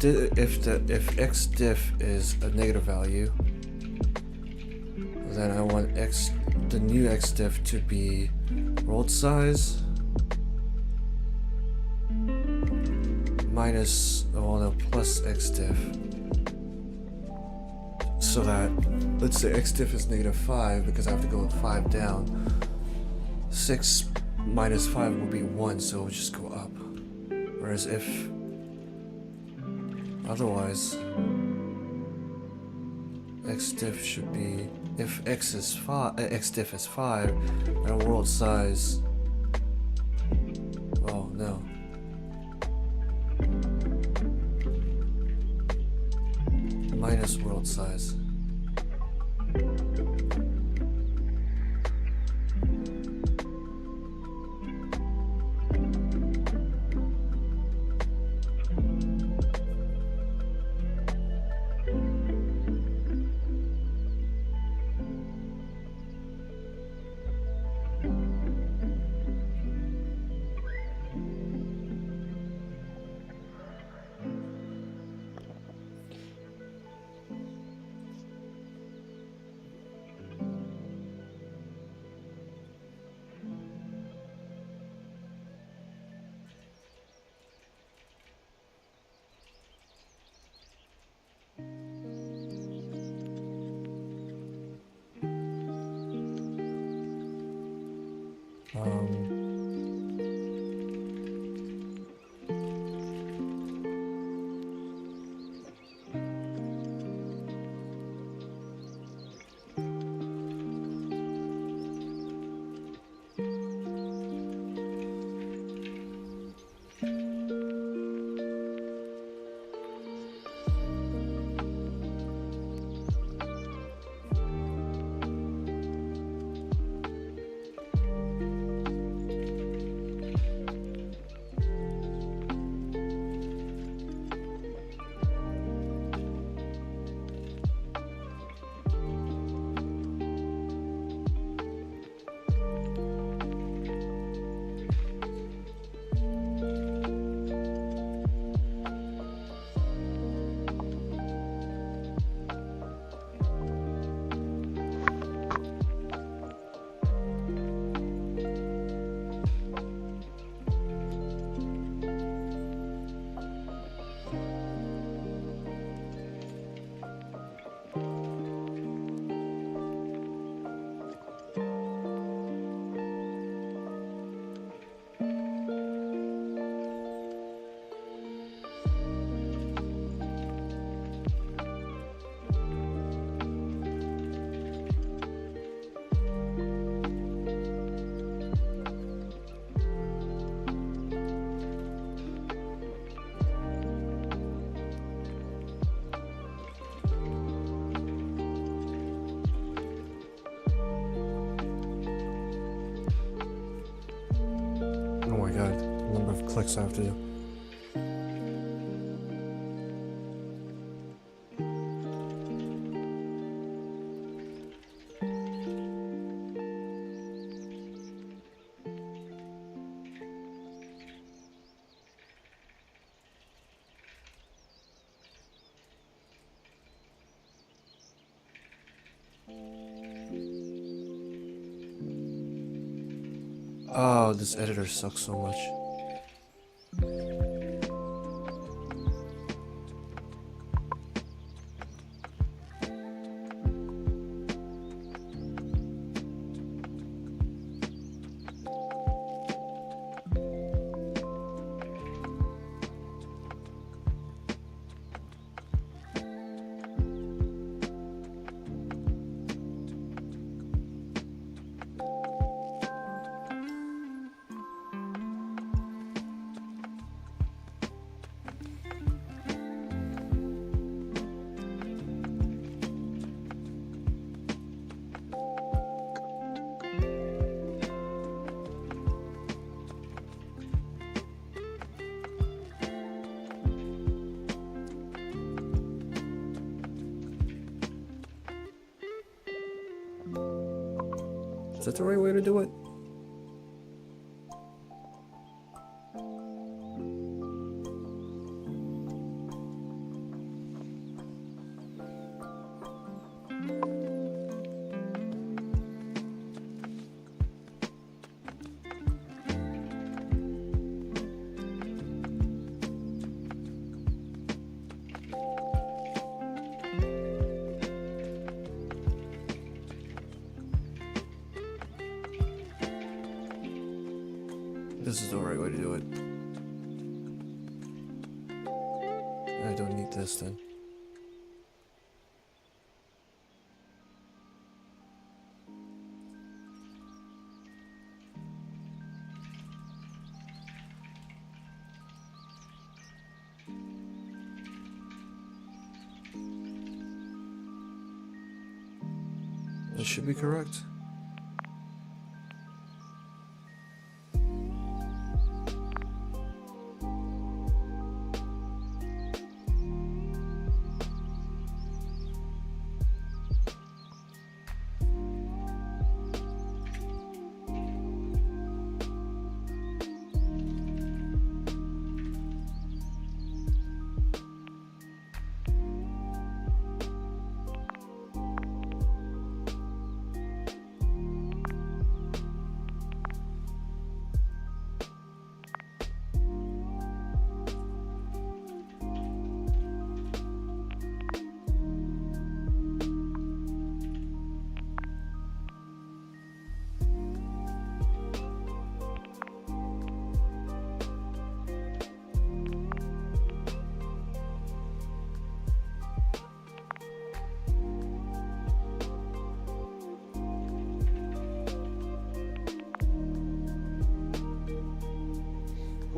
S1: If x diff is a negative value, then I want the new x diff to be world size minus plus x diff, so that let's say x diff is -5 because I have to go 5 down. 6 minus 5 will be 1, so it'll just go up. Whereas if otherwise, xdiff should be, if x is 5, xdiff is 5, and world size, oh no. Minus world size. Oh my god, the number of clicks I have to do. Oh, this editor sucks so much. Is that the right way to do it? This is the right way to do it. I don't need this then. That should be correct.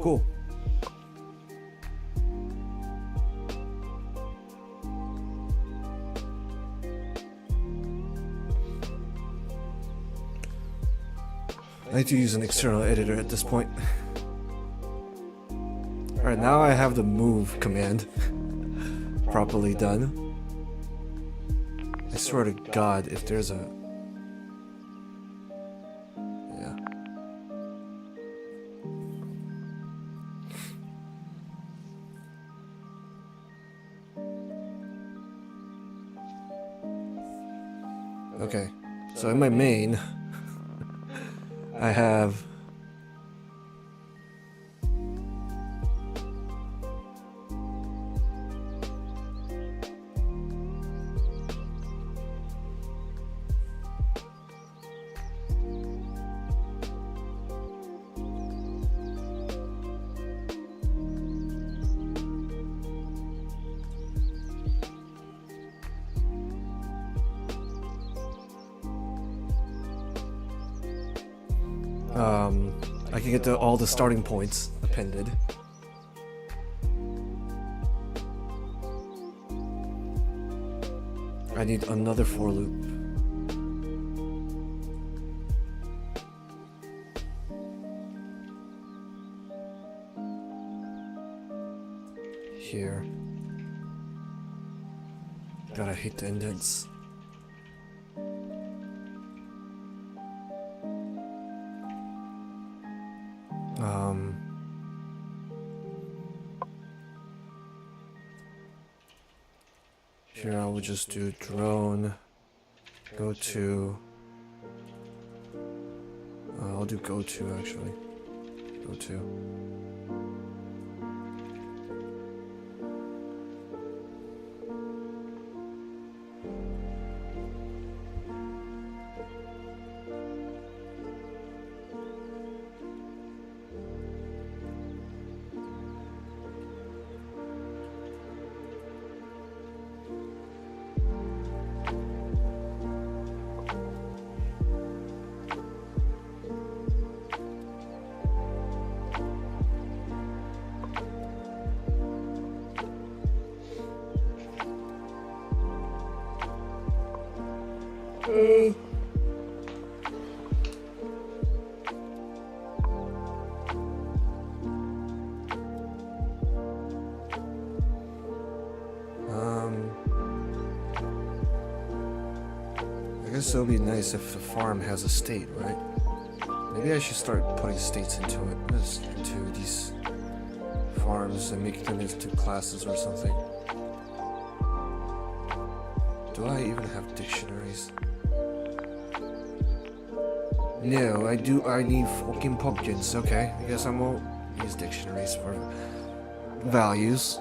S1: Cool. I need to use an external editor at this point. Alright, now I have the move command properly done. I swear to God, if there's a... Yeah. Okay, so in my main, I have I can get all the starting points appended. I need another for loop. Here. God, I hate the indents. Here I will just do drone, go to, I'll do go to actually, go to. I guess it would be nice if the farm has a state, right? Maybe I should start putting states into it, into these farms and make them into classes or something. Do I even have dictionaries? No, I do. I need fucking pumpkins. Okay, I guess I won't use dictionaries for values.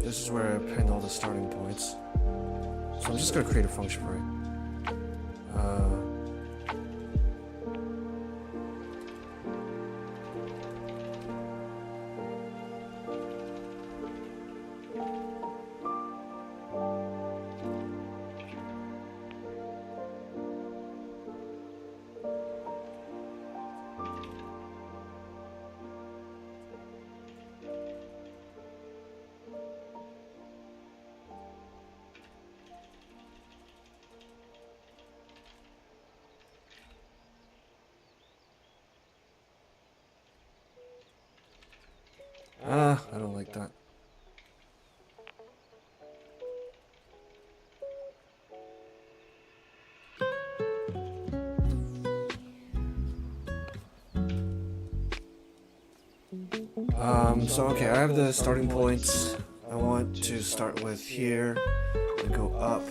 S1: this is where I pinned all the starting points. So I'm just gonna create a function for it. I don't like that. So okay, I have the starting points. I want to start with here and go up.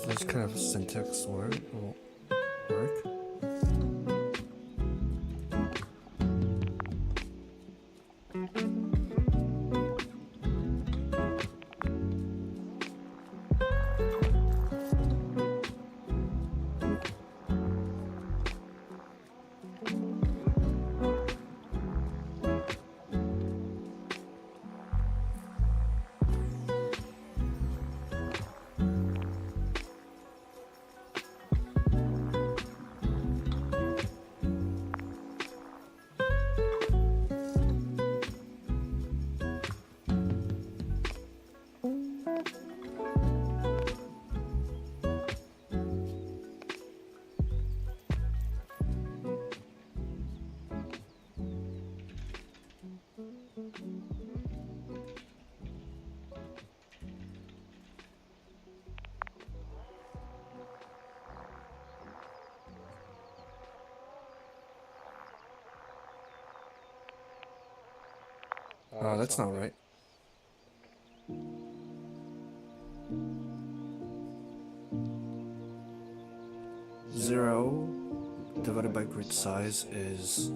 S1: Those kind of syntax won't work. That's not right. Zero divided by grid size is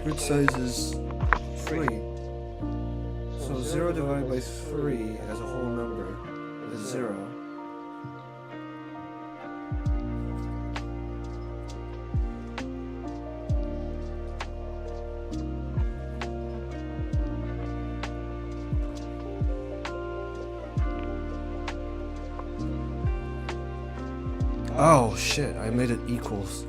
S1: grid size is 3. So 0 divided by 3 as a whole number is 0. Oh shit, I made it equals.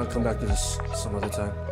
S1: come back to this some other time.